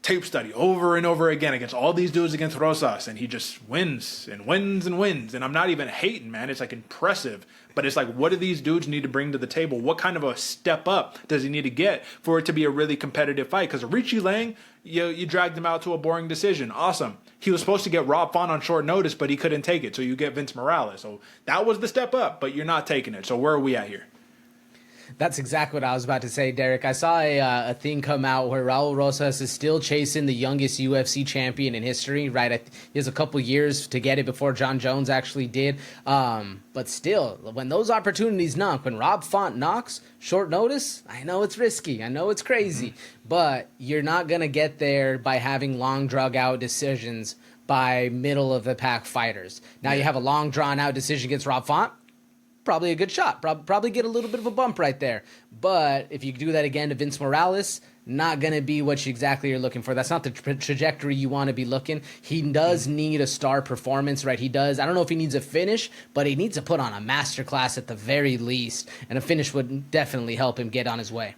tape study over and over again against all these dudes against Rosas, and he just wins and wins and wins. And I'm not even hating, man. It's like impressive. But it's like, what do these dudes need to bring to the table? What kind of a step up does he need to get for it to be a really competitive fight? Because Richie Lang, you dragged him out to a boring decision. Awesome. He was supposed to get Rob Font on short notice, but he couldn't take it. So you get Vince Morales. So that was the step up, but you're not taking it. So where are we at here? That's exactly what I was about to say, Derick. I saw a thing come out where Raul Rosas is still chasing the youngest UFC champion in history, right? He has a couple years to get it before John Jones actually did. But still, when those opportunities knock, when Rob Font knocks, short notice, I know it's risky. I know it's crazy. But you're not going to get there by having long, drug-out decisions by middle-of-the-pack fighters. Now you have a long, drawn-out decision against Rob Font. Probably a good shot. Probably get a little bit of a bump right there. But if you do that again to Vince Morales, not going to be what you exactly are looking for. That's not the trajectory you want to be looking. He does need a star performance, right? He does. I don't know if he needs a finish, but he needs to put on a masterclass at the very least. And a finish would definitely help him get on his way.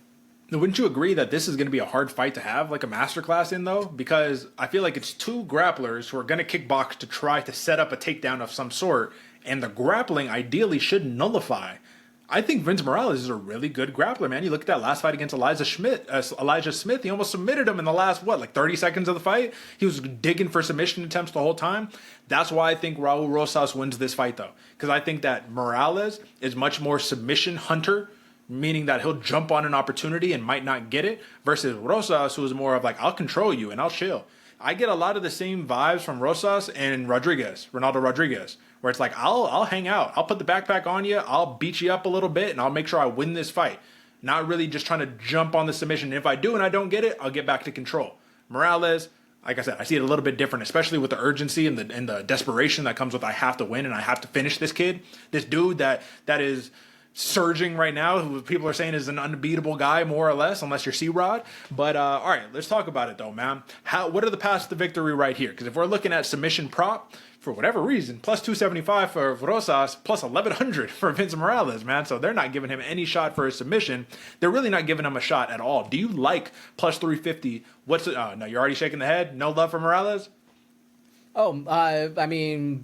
Wouldn't you agree that this is going to be a hard fight to have, like a masterclass in, though? Because I feel like it's two grapplers who are going to kickbox to try to set up a takedown of some sort, and the grappling ideally should nullify. I think Vince Morales is a really good grappler, man. You look at that last fight against Elijah Smith, he almost submitted him in the last, 30 seconds of the fight? He was digging for submission attempts the whole time. That's why I think Raul Rosas wins this fight, though. Because I think that Morales is much more submission hunter, meaning that he'll jump on an opportunity and might not get it, versus Rosas, who is more of like, I'll control you and I'll chill. I get a lot of the same vibes from Rosas and Ronaldo Rodríguez, where it's like, I'll hang out. I'll put the backpack on you. I'll beat you up a little bit, and I'll make sure I win this fight. not really just trying to jump on the submission. If I do and I don't get it, I'll get back to control. Morales, like I said, I see it a little bit different, especially with the urgency and the desperation that comes with I have to win and I have to finish this kid. This dude that is surging right now, who people are saying is an unbeatable guy, more or less, unless you're C-Rod. But all right, let's talk about it though, man. What are the paths to victory right here? Because if we're looking at submission prop, for whatever reason, plus 275 for Rosas, plus 1100 for Vince Morales, man. So they're not giving him any shot for his submission. They're really not giving him a shot at all. Do you like plus 350? No, you're already shaking the head. No love for Morales? I mean,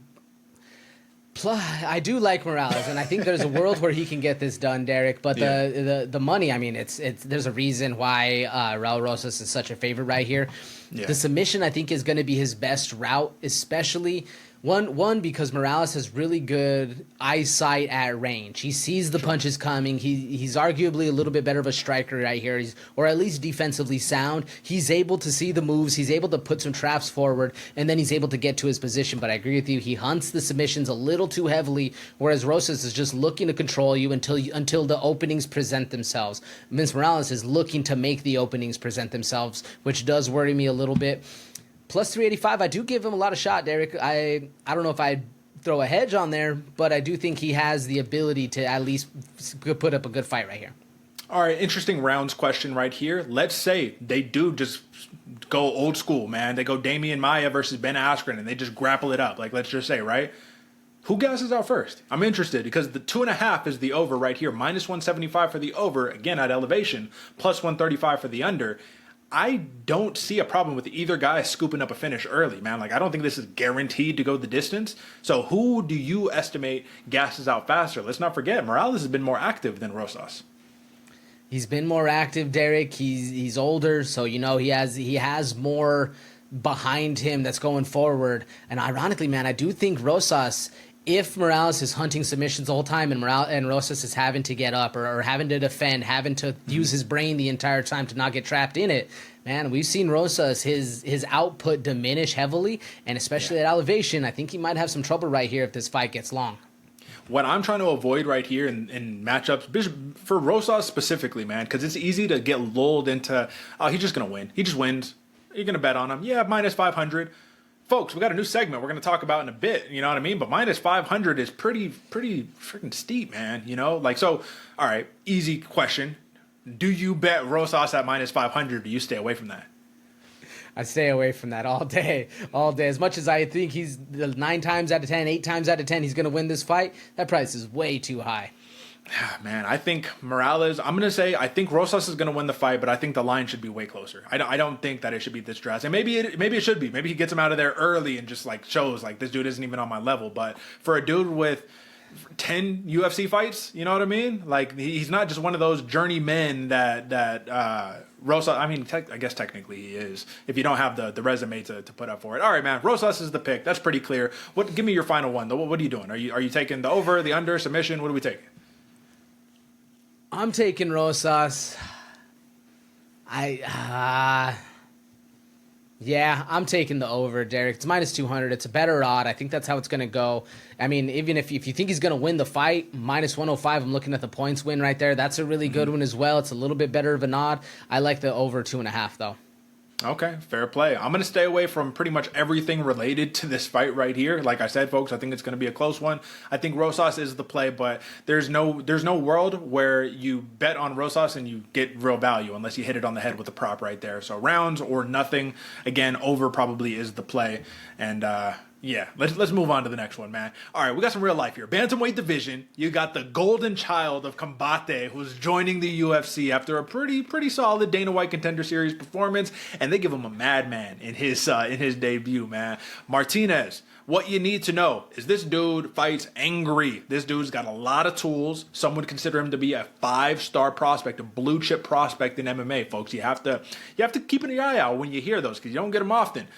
I do like Morales, and I think there's a world where he can get this done, Derick. But the money, I mean, it's there's a reason why Raul Rosas is such a favorite right here. Yeah. The submission, I think, is going to be his best route, especially one because Morales has really good eyesight at range. He sees the punches coming. He's arguably a little bit better of a striker right here, or at least defensively sound. He's able to see the moves. He's able to put some traps forward, and then he's able to get to his position. But I agree with you. He hunts the submissions a little too heavily, whereas Rosas is just looking to control you until the openings present themselves. Vince Morales is looking to make the openings present themselves, which does worry me a little bit. Plus 385, I do give him a lot of shot, Derick. I don't know if I'd throw a hedge on there, but I do think he has the ability to at least put up a good fight right here. All right, interesting rounds question right here. Let's say they do just go old school, man. They go Damian Maia versus Ben Askren, and they just grapple it up. Like, let's just say, right? Who gasses out first? I'm interested because the 2.5 is the over right here. Minus 175 for the over, again at elevation, plus 135 for the under. I don't see a problem with either guy scooping up a finish early, man. Like, I don't think this is guaranteed to go the distance. So who do you estimate gasses out faster? Let's not forget, Morales has been more active than Rosas. He's been more active, Derick. He's older, so he has more behind him that's going forward. And ironically, man, I do think Rosas, if Morales is hunting submissions the whole time and Rosas is having to get up or having to defend, having to use his brain the entire time to not get trapped in it, man, we've seen Rosas, his output diminish heavily, and especially at elevation, I think he might have some trouble right here if this fight gets long. What I'm trying to avoid right here in matchups, for Rosas specifically, man, because it's easy to get lulled into, oh, he's just going to win. He just wins. You're going to bet on him. Yeah, minus 500. Folks, we got a new segment we're going to talk about in a bit, you know what I mean? But minus 500 is pretty freaking steep, man, Like, so, all right, easy question. Do you bet Rosas at minus 500, or do you stay away from that? I stay away from that all day. As much as I think he's 9 times out of 10, 8 times out of 10, he's going to win this fight, that price is way too high. Man, I think Morales, I'm going to say, I think Rosas is going to win the fight, but I think the line should be way closer. I don't think that it should be this drastic. Maybe it should be. Maybe he gets him out of there early and just like shows like this dude isn't even on my level. But for a dude with 10 UFC fights, you know what I mean? Like, he's not just one of those journeymen that Rosas, I mean, I guess technically he is, if you don't have the resume to put up for it. All right, man, Rosas is the pick. That's pretty clear. Give me your final one, though. What are you doing? Are you taking the over, the under, submission? What are we taking? I'm taking Rosas. Yeah, I'm taking the over, Derick. It's minus 200. It's a better odd. I think that's how it's going to go. I mean, even if you think he's going to win the fight, minus 105, I'm looking at the points win right there. That's a really good one as well. It's a little bit better of an odd. I like the over 2.5, though. Okay, fair play. I'm going to stay away from pretty much everything related to this fight right here. Like I said, folks, I think it's going to be a close one. I think Rosas is the play, but there's no world where you bet on Rosas and you get real value unless you hit it on the head with a prop right there. So rounds or nothing. Again, over probably is the play. And yeah, let's move on to the next one, man. All right, we got some real life here. Bantamweight division. You got the golden child of Combate who's joining the UFC after a pretty solid Dana White Contender Series performance, and they give him a madman in his debut, man. Martinez. What you need to know is this dude fights angry. This dude's got a lot of tools. Some would consider him to be a 5-star prospect, a blue chip prospect in MMA, folks. You have to keep an eye out when you hear those because you don't get them often.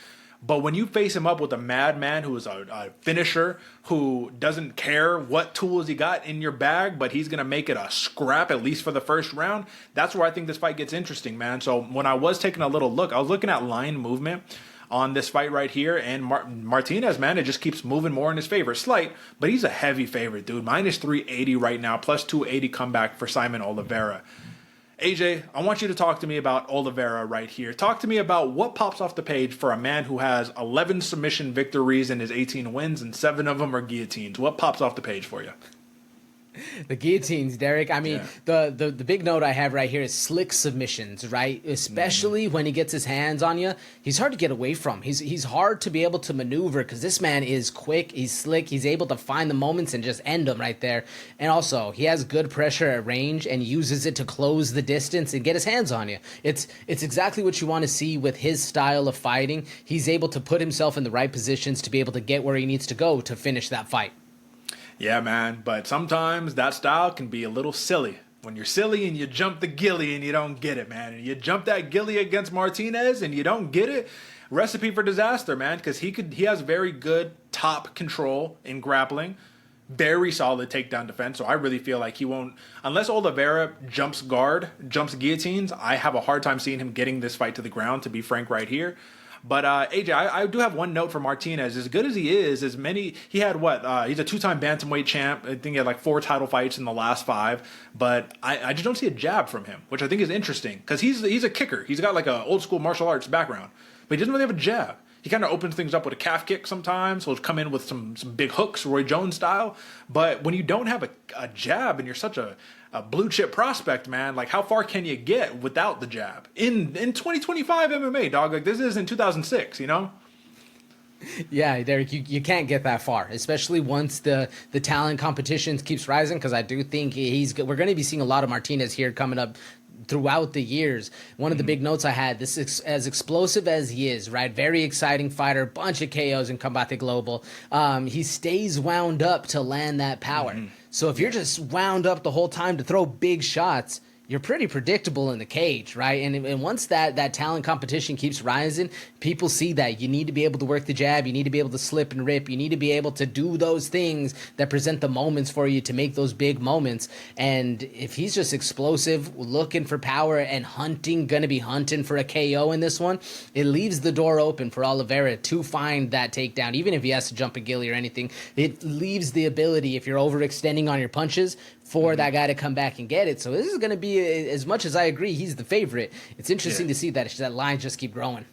But when you face him up with a madman who is a finisher, who doesn't care what tools he got in your bag, but he's going to make it a scrap, at least for the first round, that's where I think this fight gets interesting, man. So when I was taking a little look, I was looking at line movement on this fight right here, and Martinez, man, it just keeps moving more in his favor. Slight, but he's a heavy favorite, dude. Minus 380 right now, plus 280 comeback for Simon Oliveira. AJ, I want you to talk to me about Oliveira right here. Talk to me about what pops off the page for a man who has 11 submission victories in his 18 wins, and 7 of them are guillotines. What pops off the page for you? The guillotines, Derick. I mean, the big note I have right here is slick submissions, right? Especially when he gets his hands on you. He's hard to get away from. He's hard to be able to maneuver because this man is quick. He's slick. He's able to find the moments and just end them right there. And also, he has good pressure at range and uses it to close the distance and get his hands on you. It's exactly what you want to see with his style of fighting. He's able to put himself in the right positions to be able to get where he needs to go to finish that fight. Yeah, man, but sometimes that style can be a little silly. When you're silly and you jump the gilly and you don't get it, man. And you jump that gilly against Martinez and you don't get it, recipe for disaster, man, because he has very good top control in grappling, very solid takedown defense. So I really feel like he won't, unless Oliveira jumps guillotines, I have a hard time seeing him getting this fight to the ground, to be frank right here. But AJ, I do have one note for Martinez. As good as he is, he's a 2-time bantamweight champ. I think he had like 4 title fights in the last 5. But I just don't see a jab from him, which I think is interesting because he's a kicker. He's got like an old school martial arts background, but he doesn't really have a jab. He kind of opens things up with a calf kick sometimes. He'll come in with some big hooks, Roy Jones style. But when you don't have a jab and you're such a blue chip prospect, man, like how far can you get without the jab in 2025 MMA, dog? Like this is in 2006, you know? Yeah, Derick, you can't get that far, especially once the talent competition keeps rising, because I do think we're going to be seeing a lot of Martinez here coming up throughout the years. One of the big notes I had, this is as explosive as he is, right? Very exciting fighter, bunch of KOs in Combate Global. He stays wound up to land that power. So if you're just wound up the whole time to throw big shots, you're pretty predictable in the cage, right? And once that talent competition keeps rising, people see that you need to be able to work the jab, you need to be able to slip and rip, you need to be able to do those things that present the moments for you to make those big moments. And if he's just explosive, looking for power and gonna be hunting for a KO in this one, it leaves the door open for Oliveira to find that takedown. Even if he has to jump a gilly or anything, it leaves the ability, if you're overextending on your punches, for that guy to come back and get it. So this is going to be, as much as I agree he's the favorite, it's interesting to see that line just keep growing.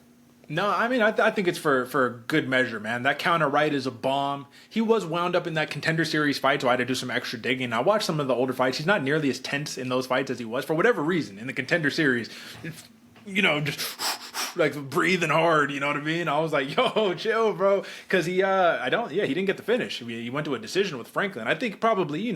No, I mean, I think it's for good measure, man. That counter right is a bomb. He was wound up in that Contender Series fight, so I had to do some extra digging. I watched some of the older fights. He's not nearly as tense in those fights as he was, for whatever reason. In the Contender Series, just like breathing hard, you know what I mean? I was like, yo, chill, bro. Because he didn't get the finish. He went to a decision with Franklin. I think probably,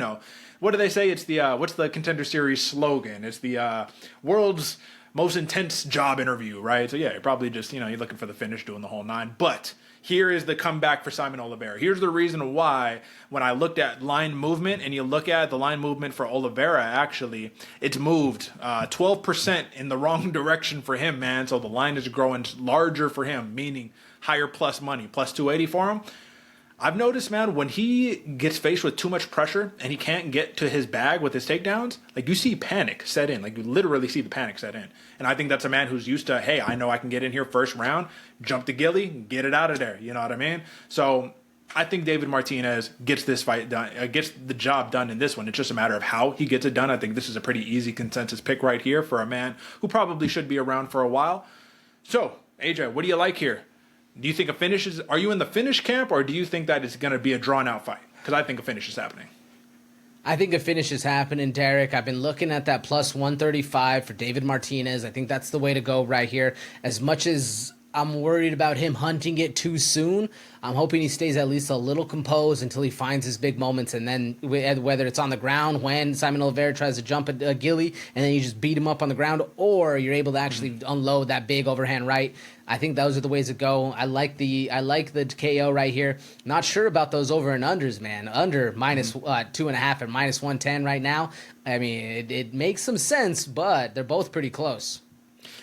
what do they say? It's the, what's the Contender Series slogan? It's the world's most intense job interview, right? So yeah, you're probably just, you're looking for the finish, doing the whole 9. But here is the comeback for Simon Oliveira. Here's the reason why, when I looked at line movement, and you look at the line movement for Oliveira, actually, it's moved 12% in the wrong direction for him, man. So the line is growing larger for him, meaning higher plus money, plus 280 for him. I've noticed, man, when he gets faced with too much pressure and he can't get to his bag with his takedowns, like you see panic set in. Like you literally see the panic set in. And I think that's a man who's used to, hey, I know I can get in here first round, jump the gilly, get it out of there. You know what I mean? So I think David Martinez gets this fight done, gets the job done in this one. It's just a matter of how he gets it done. I think this is a pretty easy consensus pick right here for a man who probably should be around for a while. So, AJ, what do you like here? Do you think are you in the finish camp, or do you think that it's going to be a drawn-out fight? Because I think a finish is happening. I think a finish is happening, Derick. I've been looking at that plus 135 for David Martinez. I think that's the way to go right here. As much as I'm worried about him hunting it too soon, I'm hoping he stays at least a little composed until he finds his big moments, and then whether it's on the ground when Simon Oliveira tries to jump a gilly and then you just beat him up on the ground, or you're able to actually unload that big overhand right. I think those are the ways to go. I like the KO right here. Not sure about those over and unders, man. Under minus 2.5 and minus 110 right now. I mean, it makes some sense, but they're both pretty close.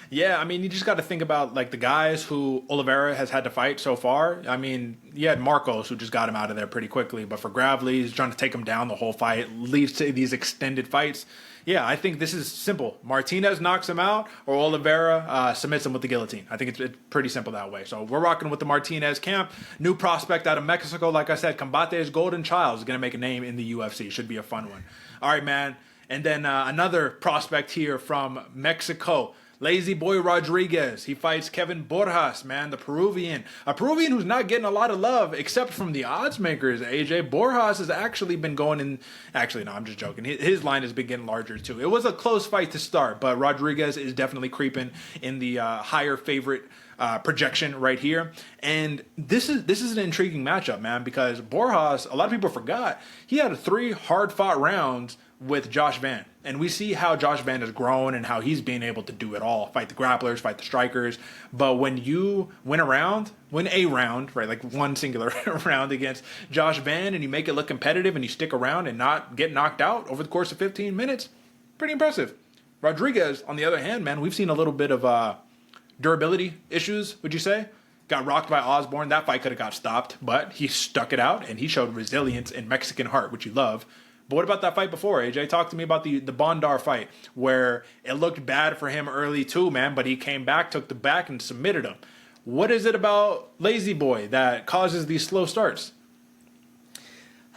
Yeah, I mean, you just got to think about, like, the guys who Oliveira has had to fight so far. I mean, you had Marcos, who just got him out of there pretty quickly. But for Gravely, he's trying to take him down the whole fight, leads to these extended fights. Yeah, I think this is simple. Martinez knocks him out, or Oliveira submits him with the guillotine. I think it's pretty simple that way. So we're rocking with the Martinez camp. New prospect out of Mexico. Like I said, Combate's golden child is going to make a name in the UFC. Should be a fun one. All right, man. And then another prospect here from Mexico, Lazy Boy Rodríguez. He fights Kevin Borjas, man, the Peruvian. A Peruvian who's not getting a lot of love, except from the odds makers, AJ. Borjas has actually been going in... Actually, no, I'm just joking. His line has been getting larger, too. It was a close fight to start, but Rodríguez is definitely creeping in the higher favorite projection right here. And this is an intriguing matchup, man, because Borjas, a lot of people forgot, he had 3 hard-fought rounds with Josh Van. And we see how Josh Van has grown and how he's being able to do it all. Fight the grapplers, fight the strikers. But when you win a round, right, like one singular round against Josh Van, and you make it look competitive and you stick around and not get knocked out over the course of 15 minutes, pretty impressive. Rodríguez, on the other hand, man, we've seen a little bit of durability issues, would you say? Got rocked by Osborne. That fight could have got stopped, but he stuck it out and he showed resilience and Mexican heart, which you love. But what about that fight before, AJ? Talk to me about the Bondar fight, where it looked bad for him early too, man, but he came back, took the back, and submitted him. What is it about Lazy Boy that causes these slow starts?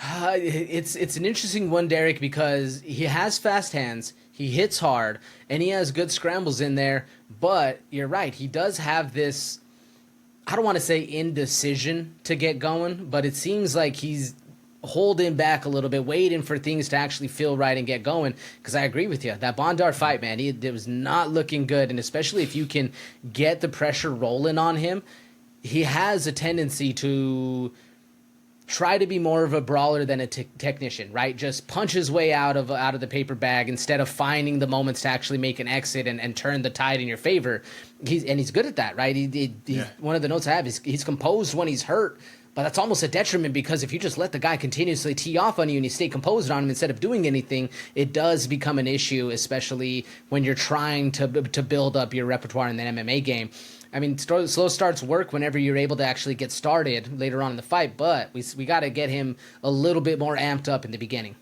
It's an interesting one, Derick, because he has fast hands, he hits hard, and he has good scrambles in there. But you're right, he does have this, I don't want to say indecision to get going, but it seems like he's holding back a little bit, waiting for things to actually feel right and get going. Because I agree with you, that Bondar fight, man, it was not looking good. And especially if you can get the pressure rolling on him, he has a tendency to try to be more of a brawler than a technician, right? Just punch his way out of the paper bag instead of finding the moments to actually make an exit and turn the tide in your favor. He's good at that, right? One of the notes I have is he's composed when he's hurt. But that's almost a detriment, because if you just let the guy continuously tee off on you and you stay composed on him instead of doing anything, it does become an issue, especially when you're trying to build up your repertoire in the MMA game. I mean, slow starts work whenever you're able to actually get started later on in the fight, but we got to get him a little bit more amped up in the beginning.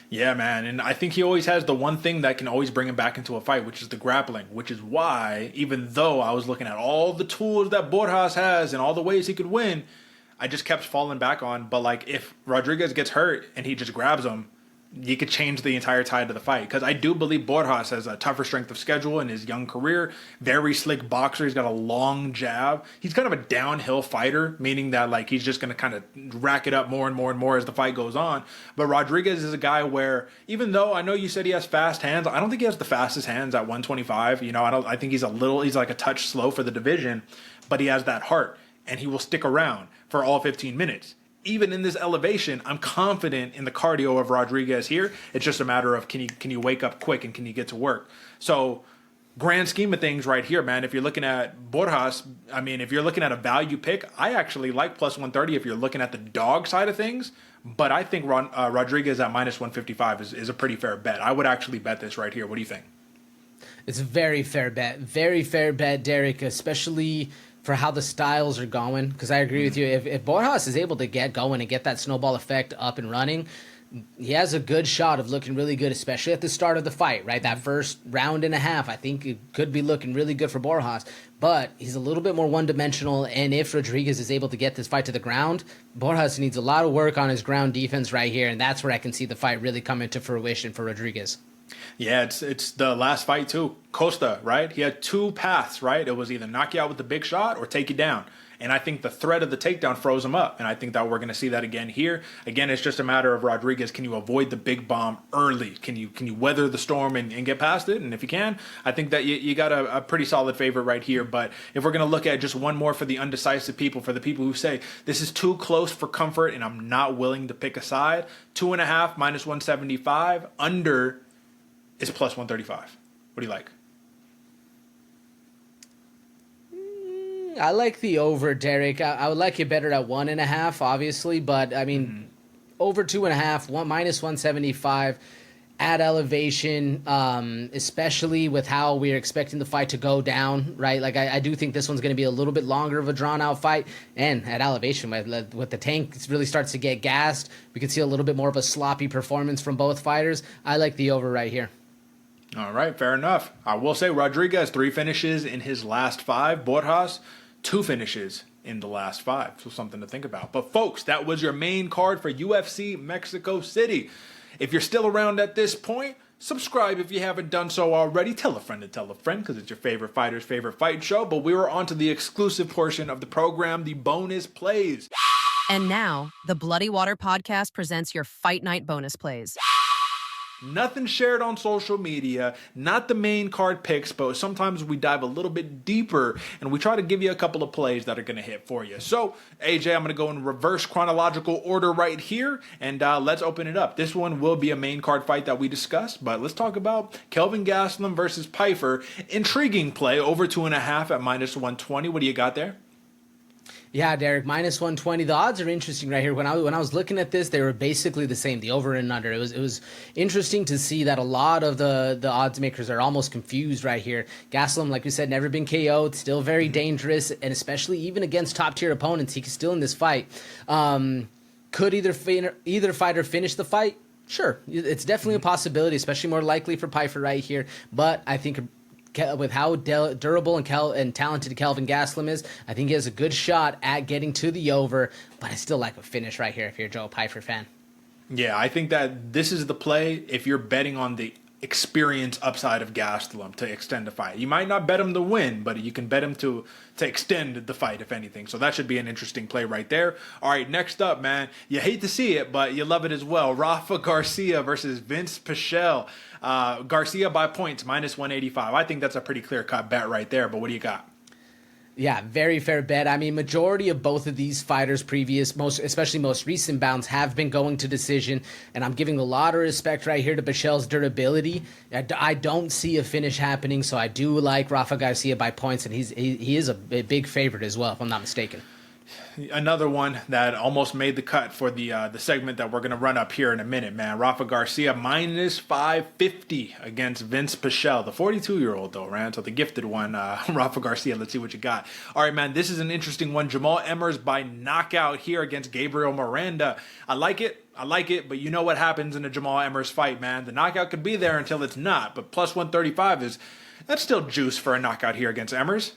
Yeah, man, and I think he always has the one thing that can always bring him back into a fight, which is the grappling, which is why, even though I was looking at all the tools that Borjas has and all the ways he could win, I just kept falling back on. But like, if Rodríguez gets hurt and he just grabs him, you could change the entire tide of the fight. Because I do believe Borjas has a tougher strength of schedule in his young career. Very slick boxer. He's got a long jab. He's kind of a downhill fighter, meaning that like he's just going to kind of rack it up more and more and more as the fight goes on. But Rodríguez is a guy where, even though I know you said he has fast hands, I don't think he has the fastest hands at 125. You know, I think he's like a touch slow for the division, but he has that heart and he will stick around for all 15 minutes. Even in this elevation, I'm confident in the cardio of Rodríguez here. It's just a matter of can you wake up quick and can you get to work? So, grand scheme of things right here, man, if you're looking at Borjas, I mean, if you're looking at a value pick, I actually like plus 130 if you're looking at the dog side of things. But I think Rodríguez at minus 155 is a pretty fair bet. I would actually bet this right here. What do you think? It's a very fair bet. Very fair bet, Derick, especially for how the styles are going, because I agree with you. If Borjas is able to get going and get that snowball effect up and running, he has a good shot of looking really good, especially at the start of the fight, right? That first round and a half, I think it could be looking really good for Borjas, but he's a little bit more one-dimensional, and if Rodríguez is able to get this fight to the ground, Borjas needs a lot of work on his ground defense right here, and that's where I can see the fight really coming to fruition for Rodríguez. Yeah, it's the last fight too. Costa, right? He had 2 paths, right? It was either knock you out with the big shot or take you down. And I think the threat of the takedown froze him up. And I think that we're going to see that again here. Again, it's just a matter of Rodríguez. Can you avoid the big bomb early? Can you weather the storm and get past it? And if you can, I think that you got a pretty solid favorite right here. But if we're going to look at just one more for the undecisive people, for the people who say this is too close for comfort and I'm not willing to pick a side, 2.5 minus 175, under is plus 135. What do you like? I like the over, Derick. I would like it better at 1.5, obviously, but I mean, over 2.5, minus 175 at elevation, especially with how we're expecting the fight to go down, right? Like I do think this one's going to be a little bit longer of a drawn-out fight, and at elevation, with the tank really starts to get gassed, we can see a little bit more of a sloppy performance from both fighters. I like the over right here. All right, fair enough. I will say Rodríguez, 3 finishes in his last 5. Borjas, 2 finishes in the last 5. So something to think about. But folks, that was your main card for UFC Mexico City. If you're still around at this point, Subscribe if you haven't done so already. Tell a friend to tell a friend, because it's your favorite fighter's favorite fight show. But we were on to the exclusive portion of the program, the bonus plays. And now, the Bloody Water Podcast presents your Fight Night bonus plays. Nothing shared on social media, not the main card picks, but sometimes we dive a little bit deeper and we try to give you a couple of plays that are going to hit for you. So, AJ, I'm going to go in reverse chronological order right here, and let's open it up. This one will be a main card fight that we discussed, but let's talk about Kelvin Gastelum versus Pyfer. Intriguing play, over 2.5 at -120. What do you got there? Yeah, Derick, -120. The odds are interesting right here. When I was looking at this, they were basically the same, the over and under. It was interesting to see that a lot of the odds makers are almost confused right here. Gastelum, like we said, never been KO'd, still very dangerous, and especially even against top-tier opponents, he can still in this fight. Could either fighter finish the fight? Sure, it's definitely a possibility, especially more likely for Pyfer right here. But I think with how durable and talented Kelvin Gastelum is, I think he has a good shot at getting to the over, but I still like a finish right here if you're a Joe Pyfer fan. Yeah, I think that this is the play if you're betting on the experience upside of Gastelum to extend the fight. You might not bet him to win, but you can bet him to extend the fight, if anything. So that should be an interesting play right there. All right, next up, man. You hate to see it, but you love it as well. Rafa Garcia versus Vince Pichel. Garcia by points, -185. I think that's a pretty clear-cut bet right there, but what do you got? Yeah, very fair bet. I mean, majority of both of these fighters' especially most recent bouts have been going to decision, and I'm giving a lot of respect right here to Pichel's durability. I don't see a finish happening, so I do like Rafa Garcia by points, and he is a big favorite as well, if I'm not mistaken. Another one that almost made the cut for the segment that we're going to run up here in a minute, man. Rafa Garcia -550 against Vince Pichel, the 42-year-old though, right? So the gifted one, Rafa Garcia. Let's see what you got. All right, man, this is an interesting one. Jamal Emmers by knockout here against Gabriel Miranda. I like it, but you know what happens in a Jamal Emmers fight, man. The knockout could be there until it's not, but +135 that's still juice for a knockout here against Emmers.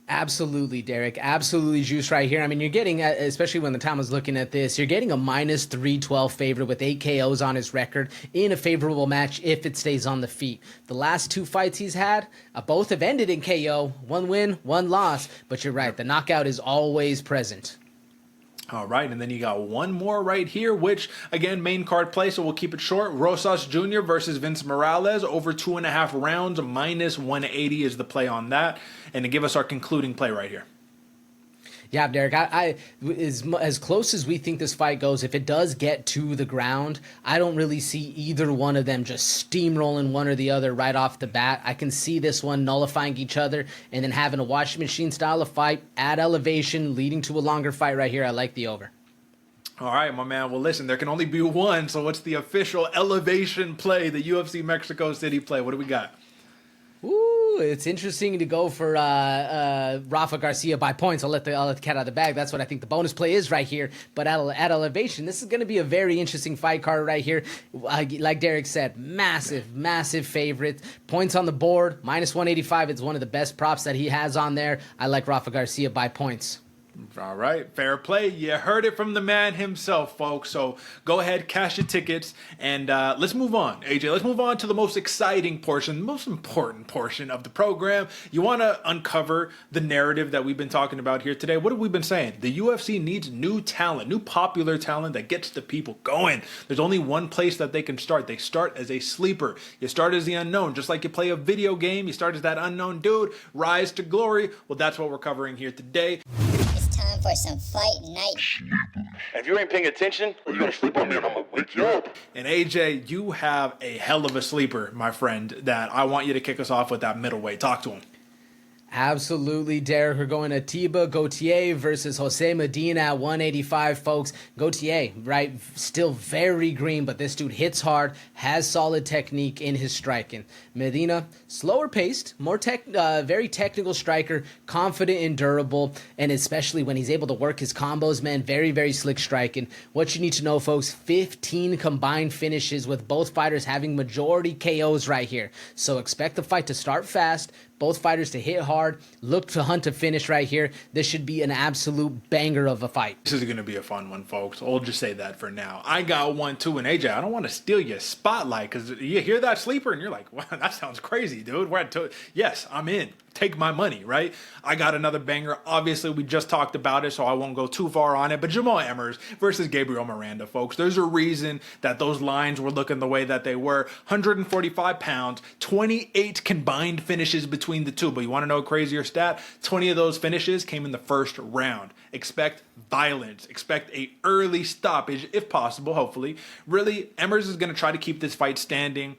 Absolutely, Derick. Absolutely juice right here. I mean, you're getting, especially when the time was looking at this, you're getting a -312 favorite with 8 KOs on his record in a favorable match if it stays on the feet. The last 2 fights he's had, both have ended in KO. 1 win, 1 loss. But you're right, the knockout is always present. All right, and then you got one more right here, which, again, main card play, so we'll keep it short. Rosas Jr. versus Vince Morales, over 2.5 rounds, -180 is the play on that. And to give us our concluding play right here. Yeah, Derick, as close as we think this fight goes, if it does get to the ground, I don't really see either one of them just steamrolling one or the other right off the bat. I can see this one nullifying each other and then having a washing machine style of fight at elevation, leading to a longer fight right here. I like the over. All right, my man. Well, listen, there can only be one, so what's the official elevation play, the UFC Mexico City play? What do we got? Ooh, it's interesting to go for Rafa Garcia by points. I'll let the cat out of the bag. That's what I think the bonus play is right here. But at elevation, this is going to be a very interesting fight card right here. Like Derick said, massive favorite. Points on the board, -185. It's one of the best props that he has on there. I like Rafa Garcia by points. All right, fair play. You heard it from the man himself, folks. So go ahead, cash your tickets, and let's move on. AJ, let's move on to the most exciting portion, the most important portion of the program. You want to uncover the narrative that we've been talking about here today. What have we been saying? The UFC needs new talent, new popular talent that gets the people going. There's only one place that they can start. They start as a sleeper. You start as the unknown. Just like you play a video game, you start as that unknown dude, rise to glory. Well, that's what we're covering here today. Time for some fight night. And if you ain't paying attention, you're gonna sleep on me and I'm gonna wake you up. And AJ, you have a hell of a sleeper, my friend, that I want you to kick us off with that middleweight. Talk to him. Absolutely, Derick. We're going to Tiba Gautier versus Jose Medina at 185, folks. Gautier, right, still very green, but this dude hits hard, has solid technique in his striking. Medina, slower paced, very technical striker, confident and durable, and especially when he's able to work his combos, man, very slick striking. What you need to know, folks, 15 combined finishes with both fighters having majority KOs right here. So expect the fight to start fast. both fighters to hit hard, look to hunt a finish right here. This should be an absolute banger of a fight. This is going to be a fun one, folks. I'll just say that for now. I got one, too, and AJ, I don't want to steal your spotlight because you hear that sleeper and you're like, wow, that sounds crazy, dude. Yes, I'm in. Take my money, right? I got another banger. Obviously, we just talked about it, so I won't go too far on it. But Jamal Emmers versus Gabriel Miranda, folks. There's a reason that those lines were looking the way that they were. 145 pounds, 28 combined finishes between the two. But you want to know a crazier stat? 20 of those finishes came in the first round. Expect violence. Expect a early stoppage, if possible, hopefully. Really, Emmers is going to try to keep this fight standing.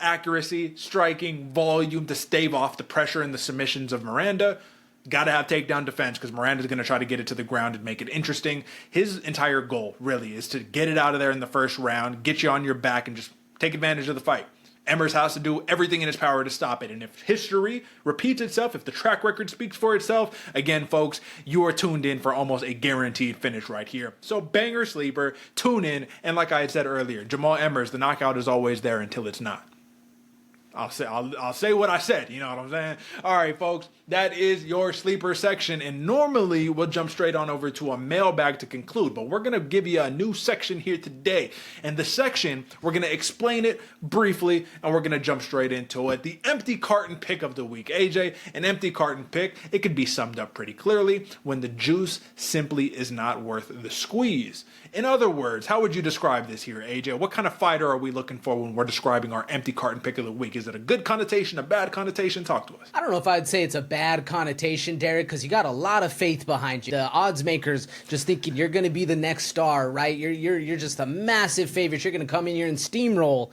Accuracy, striking, volume to stave off the pressure and the submissions of Miranda. Got to have takedown defense because Miranda's going to try to get it to the ground and make it interesting. His entire goal really is to get it out of there in the first round, get you on your back, and just take advantage of the fight. Emmers has to do everything in his power to stop it. And if history repeats itself, if the track record speaks for itself, again, folks, you are tuned in for almost a guaranteed finish right here. So banger sleeper, tune in. And like I had said earlier, Jamal Emmers, the knockout is always there until it's not. I'll say what I said, you know what I'm saying? All right, folks, that is your sleeper section, and normally we'll jump straight on over to a mailbag to conclude, but we're going to give you a new section here today, and the section, we're going to explain it briefly, and we're going to jump straight into it. The empty carton pick of the week. AJ, an empty carton pick, it could be summed up pretty clearly when the juice simply is not worth the squeeze. In other words, how would you describe this here, AJ? What kind of fighter are we looking for when we're describing our empty carton pick of the week? Is it a good connotation, a bad connotation? Talk to us. I don't know if I'd say it's a bad connotation, Derick, because you got a lot of faith behind you. The odds makers just thinking you're going to be the next star, right? You're just a massive favorite. You're going to come in here and steamroll.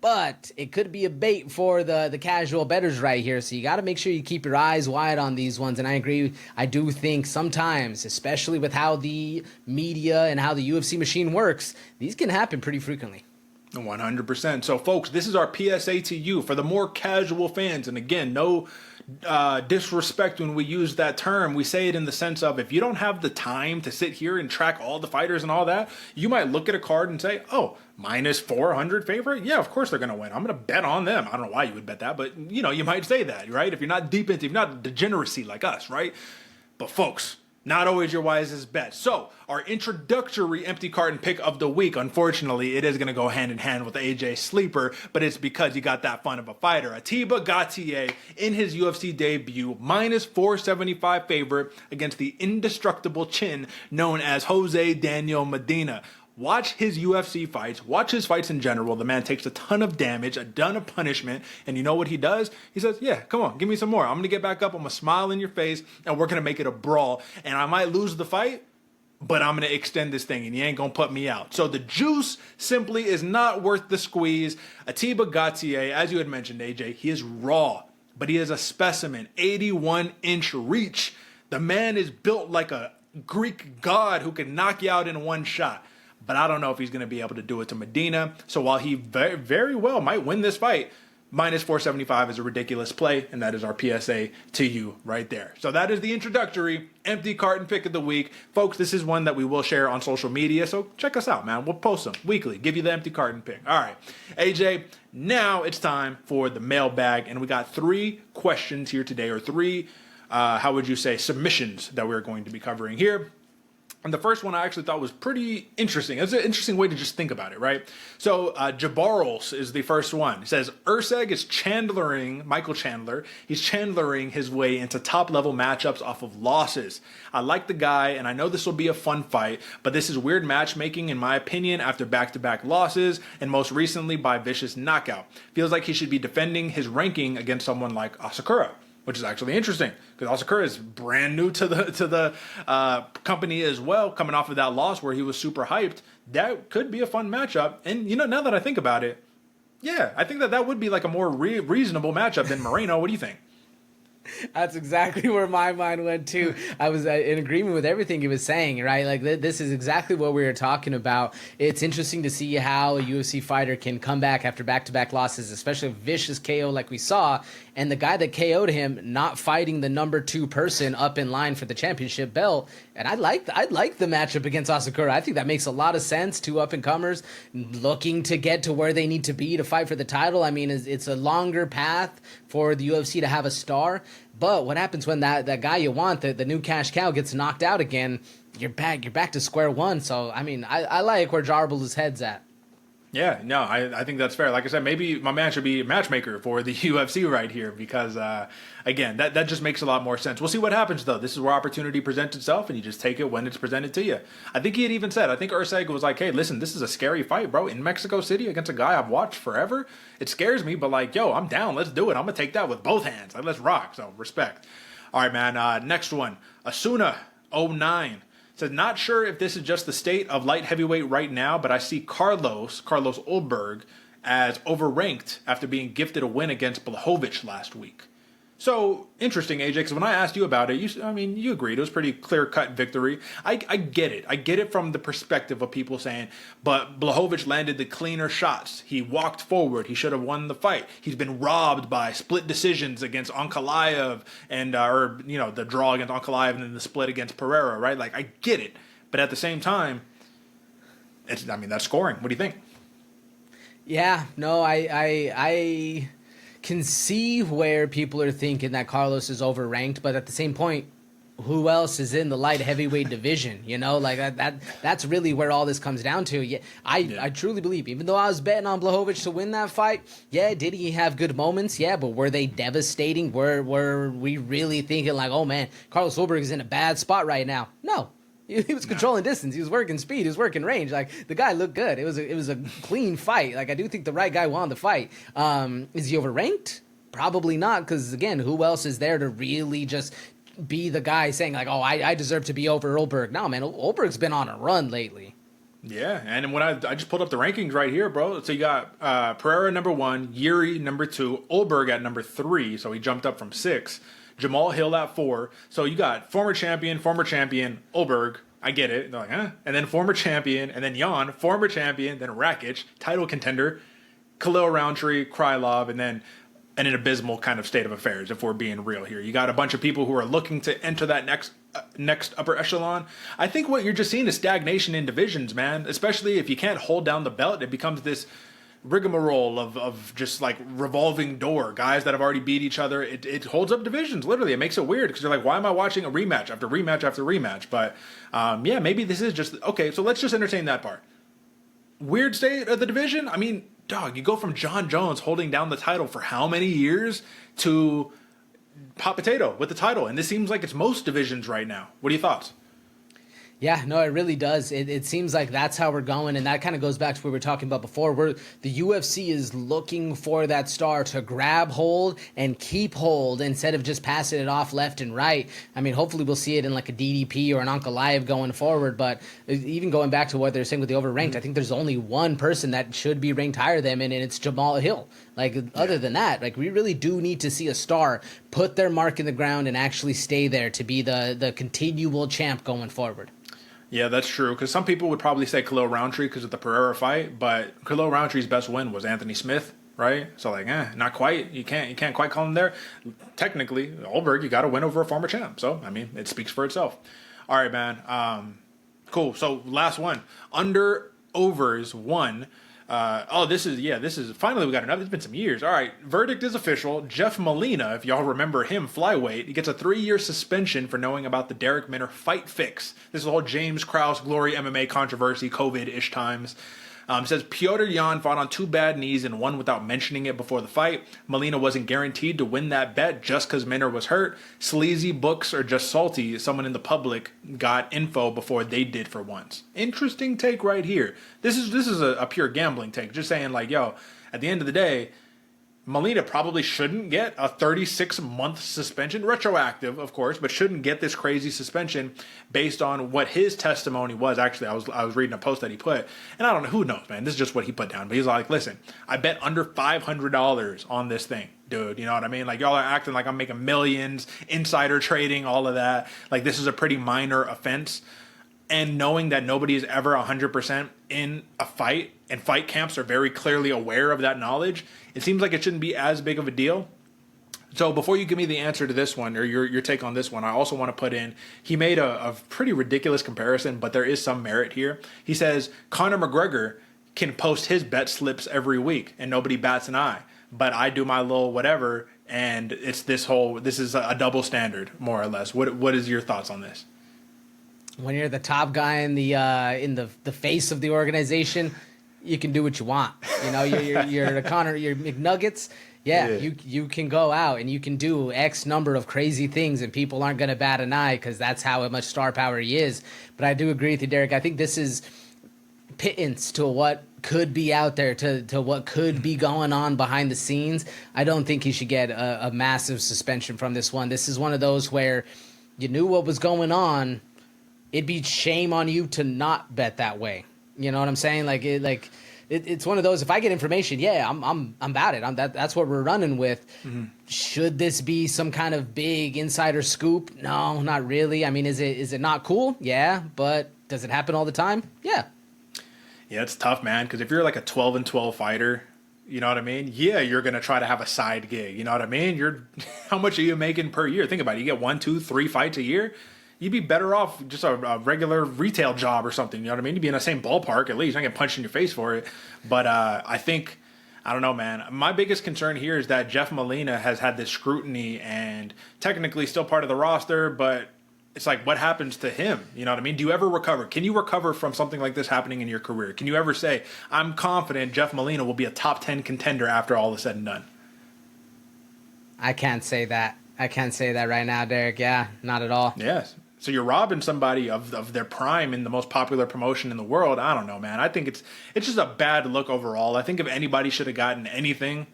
But it could be a bait for the casual bettors right here. So you got to make sure you keep your eyes wide on these ones. And I agree. I do think sometimes, especially with how the media and how the UFC machine works, these can happen pretty frequently. 100%. So, folks, this is our PSA to you for the more casual fans. And again, no disrespect when we use that term. We say it in the sense of if you don't have the time to sit here and track all the fighters and all that, you might look at a card and say, oh, minus 400 favorite? Yeah, of course they're going to win. I'm going to bet on them. I don't know why you would bet that, but, you know, you might say that, right? If you're not deep into, if you're not degeneracy like us, right? But, folks, not always your wisest bet. So, our introductory empty carton pick of the week, unfortunately, it is going to go hand in hand with AJ Sleeper, but it's because you got that fun of a fighter. Atiba Gautier, in his UFC debut, minus 475 favorite against the indestructible chin known as Jose Daniel Medina. Watch his UFC fights. Watch his fights in general. The man takes a ton of damage, a ton of punishment, and you know what he does? He says, yeah, come on, give me some more. I'm going to get back up. I'm going to smile in your face, and we're going to make it a brawl. And I might lose the fight, but I'm going to extend this thing, and you ain't going to put me out. So the juice simply is not worth the squeeze. Atiba Gautier, as you had mentioned, AJ, he is raw, but he is a specimen. 81-inch reach. The man is built like a Greek god who can knock you out in one shot. But I don't know if he's going to be able to do it to Medina. So while he very, very well might win this fight, minus 475 is a ridiculous play, and that is our PSA to you right there. So that is the introductory empty carton pick of the week. Folks, this is one that we will share on social media, so check us out, man. We'll post them weekly, give you the empty carton pick. All right, AJ, now it's time for the mailbag, and we got 3 questions here today, or 3, how would you say, submissions that we're going to be covering here. And the first one I actually thought was pretty interesting. It's an interesting way to just think about it, right? So Jabaros is the first one. It says, Erceg is Michael Chandler. He's Chandlering his way into top-level matchups off of losses. I like the guy, and I know this will be a fun fight, but this is weird matchmaking, in my opinion, after back-to-back losses, and most recently by vicious knockout. Feels like he should be defending his ranking against someone like Asakura, which is actually interesting because Asakura is brand new to the company as well, coming off of that loss where he was super hyped. That could be a fun matchup. And, you know, now that I think about it, yeah, I think that would be like a more reasonable matchup than Moreno. What do you think? That's exactly where my mind went too. I was in agreement with everything he was saying, right? Like this is exactly what we were talking about. It's interesting to see how a UFC fighter can come back after back-to-back losses, especially a vicious KO like we saw, and the guy that KO'd him not fighting the number 2 person up in line for the championship belt. And I like the matchup against Asakura. I think that makes a lot of sense. 2 up-and-comers looking to get to where they need to be to fight for the title. I mean, it's a longer path for the UFC to have a star. But what happens when that guy you want, the new cash cow, gets knocked out again? You're back to square one. So, I mean, I like where Jarbel's head's at. Yeah, no, I think that's fair. Like I said, maybe my man should be a matchmaker for the UFC right here because, again, that just makes a lot more sense. We'll see what happens, though. This is where opportunity presents itself, and you just take it when it's presented to you. I think he had even said, I think Erceg was like, hey, listen, this is a scary fight, bro. In Mexico City against a guy I've watched forever, it scares me, but like, yo, I'm down. Let's do it. I'm going to take that with both hands. Like, let's rock. So, respect. All right, man. Next one. Asuna, 09. Says, not sure if this is just the state of light heavyweight right now, but I see Carlos Ulberg as overranked after being gifted a win against Blachowicz last week. So, interesting, AJ, because when I asked you about it, you agreed. It was a pretty clear-cut victory. I get it. I get it from the perspective of people saying, but Blachowicz landed the cleaner shots. He walked forward. He should have won the fight. He's been robbed by split decisions against Ankalaev and, the draw against Ankalaev and then the split against Pereira, right? Like, I get it. But at the same time, that's scoring. What do you think? Yeah, no, I can see where people are thinking that Carlos is overranked, but at the same point, who else is in the light heavyweight division? Like that's really where all this comes down to. Yeah, I truly believe, even though I was betting on Blachowicz to win that fight, yeah, did he have good moments? Yeah, but were they devastating? Were we really thinking like, oh man, Carlos Ulberg is in a bad spot right now? No. He was controlling distance. He was working speed. He was working range. Like, the guy looked good. It was a clean fight. Like, I do think the right guy won the fight. Is he overranked? Probably not, because, again, who else is there to really just be the guy saying, like, oh, I deserve to be over Ulberg? No, man, Ulberg's been on a run lately. Yeah, and when I just pulled up the rankings right here, bro. So you got Pereira number 1, Yuri number 2, Ulberg at number 3, so he jumped up from 6. Jamal Hill at 4. So you got former champion, Ulberg. I get it. They're like, huh? And then former champion, and then Jan, former champion, then Rakic, title contender, Khalil Roundtree, Krylov, and then an abysmal kind of state of affairs, if we're being real here. You got a bunch of people who are looking to enter that next upper echelon. I think what you're just seeing is stagnation in divisions, man. Especially if you can't hold down the belt, it becomes this rigmarole of just like revolving door, guys that have already beat each other. It holds up divisions, literally. It makes it weird because you're like, why am I watching a rematch after rematch after rematch? But maybe this is just okay. So let's just entertain that part. Weird state of the division. I mean, dog, you go from John Jones holding down the title for how many years to Hot Potato with the title, and this seems like it's most divisions right now. What are your thoughts? Yeah, no, it really does. It seems like that's how we're going, and that kind of goes back to what we were talking about before, where the UFC is looking for that star to grab hold and keep hold instead of just passing it off left and right. I mean, hopefully we'll see it in like a DDP or an Ankalaev going forward, but even going back to what they're saying with the overranked, I think there's only one person that should be ranked higher than him, and it's Jamal Hill. Like, other than that, like, we really do need to see a star put their mark in the ground and actually stay there to be the continual champ going forward. Yeah, that's true. Because some people would probably say Khalil Roundtree because of the Pereira fight, but Khalil Roundtree's best win was Anthony Smith, right? So like, not quite. You can't quite call him there. Technically, Ulberg, you got to win over a former champ. So I mean, it speaks for itself. All right, man. Cool. So last one, under overs 1. This is finally we got enough. It's been some years. All right, verdict is official. Jeff Molina, if y'all remember him, flyweight, he gets a 3-year suspension for knowing about the Darrick Minner fight fix. This is the whole James Krause Glory MMA controversy, COVID-ish times. Says Piotr Jan fought on 2 bad knees and won without mentioning it before the fight. Molina wasn't guaranteed to win that bet just because Minner was hurt. Sleazy books are just salty. Someone in the public got info before they did for once. Interesting take right here. This is a pure gambling take. Just saying like, yo, at the end of the day, Molina probably shouldn't get a 36-month suspension, retroactive, of course, but shouldn't get this crazy suspension based on what his testimony was. Actually, I was reading a post that he put, and I don't know, who knows, man. This is just what he put down. But he's like, listen, I bet under $500 on this thing, dude. You know what I mean? Like, y'all are acting like I'm making millions, insider trading, all of that. Like, this is a pretty minor offense. And knowing that nobody is ever 100% in a fight, and fight camps are very clearly aware of that knowledge, it seems like it shouldn't be as big of a deal. So before you give me the answer to this one, or your take on this one, I also want to put in, he made a pretty ridiculous comparison, but there is some merit here. He says Conor McGregor can post his bet slips every week and nobody bats an eye, but I do my little whatever, and it's this is a double standard, more or less. What is your thoughts on this? When you're the top guy in the face of the organization, you can do what you want. You know, you're the Conor, you're McNuggets. Yeah, you can go out and you can do X number of crazy things, and people aren't going to bat an eye because that's how much star power he is. But I do agree with you, Derick. I think this is pittance to what could be out there, to what could be going on behind the scenes. I don't think he should get a massive suspension from this one. This is one of those where you knew what was going on. It'd be shame on you to not bet that way. You know what I'm saying? It's one of those. If I get information, I'm about it. That's what we're running with. Mm-hmm. Should this be some kind of big insider scoop? No, not really. I mean, is it not cool? Yeah, but does it happen all the time? Yeah. Yeah, it's tough, man. Because if you're like a 12-12 fighter, you know what I mean? Yeah, you're gonna try to have a side gig. You know what I mean? How much are you making per year? Think about it. You get 1, 2, 3 fights a year. You'd be better off just a regular retail job or something. You know what I mean? You'd be in the same ballpark at least. You're not getting punched in your face for it. But I don't know, man. My biggest concern here is that Jeff Molina has had this scrutiny and technically still part of the roster, but it's like, what happens to him? You know what I mean? Do you ever recover? Can you recover from something like this happening in your career? Can you ever say, I'm confident Jeff Molina will be a top 10 contender after all is said and done? I can't say that. I can't say that right now, Derick. Yeah, not at all. Yes. So you're robbing somebody of their prime in the most popular promotion in the world. I don't know, man. I think it's just a bad look overall. I think if anybody should have gotten anything,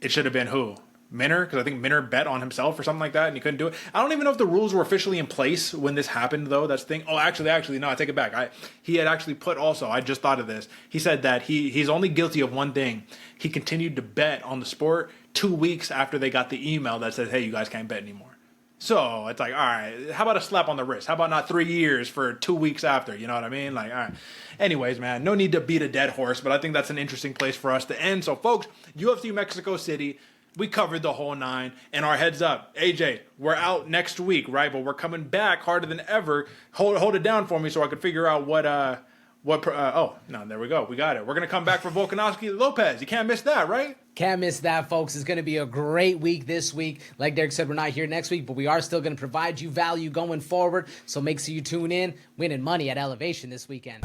it should have been who? Minner? Because I think Minner bet on himself or something like that, and he couldn't do it. I don't even know if the rules were officially in place when this happened, though. That's the thing. Oh, actually, no, I take it back. He had actually put also, I just thought of this. He said that he's only guilty of one thing. He continued to bet on the sport 2 weeks after they got the email that says, hey, you guys can't bet anymore. So it's like, all right, how about a slap on the wrist? How about not 3 years for 2 weeks after? You know what I mean? Like, all right. Anyways, man, no need to beat a dead horse, but I think that's an interesting place for us to end. So, folks, UFC Mexico City, we covered the whole 9. And our heads up, AJ, we're out next week, right? But we're coming back harder than ever. Hold it down for me so I can figure out there we go. We got it. We're going to come back for Volkanovski Lopez. You can't miss that, right? Can't miss that, folks. It's going to be a great week this week. Like Derick said, we're not here next week, but we are still going to provide you value going forward. So make sure you tune in. Winning money at Elevation this weekend.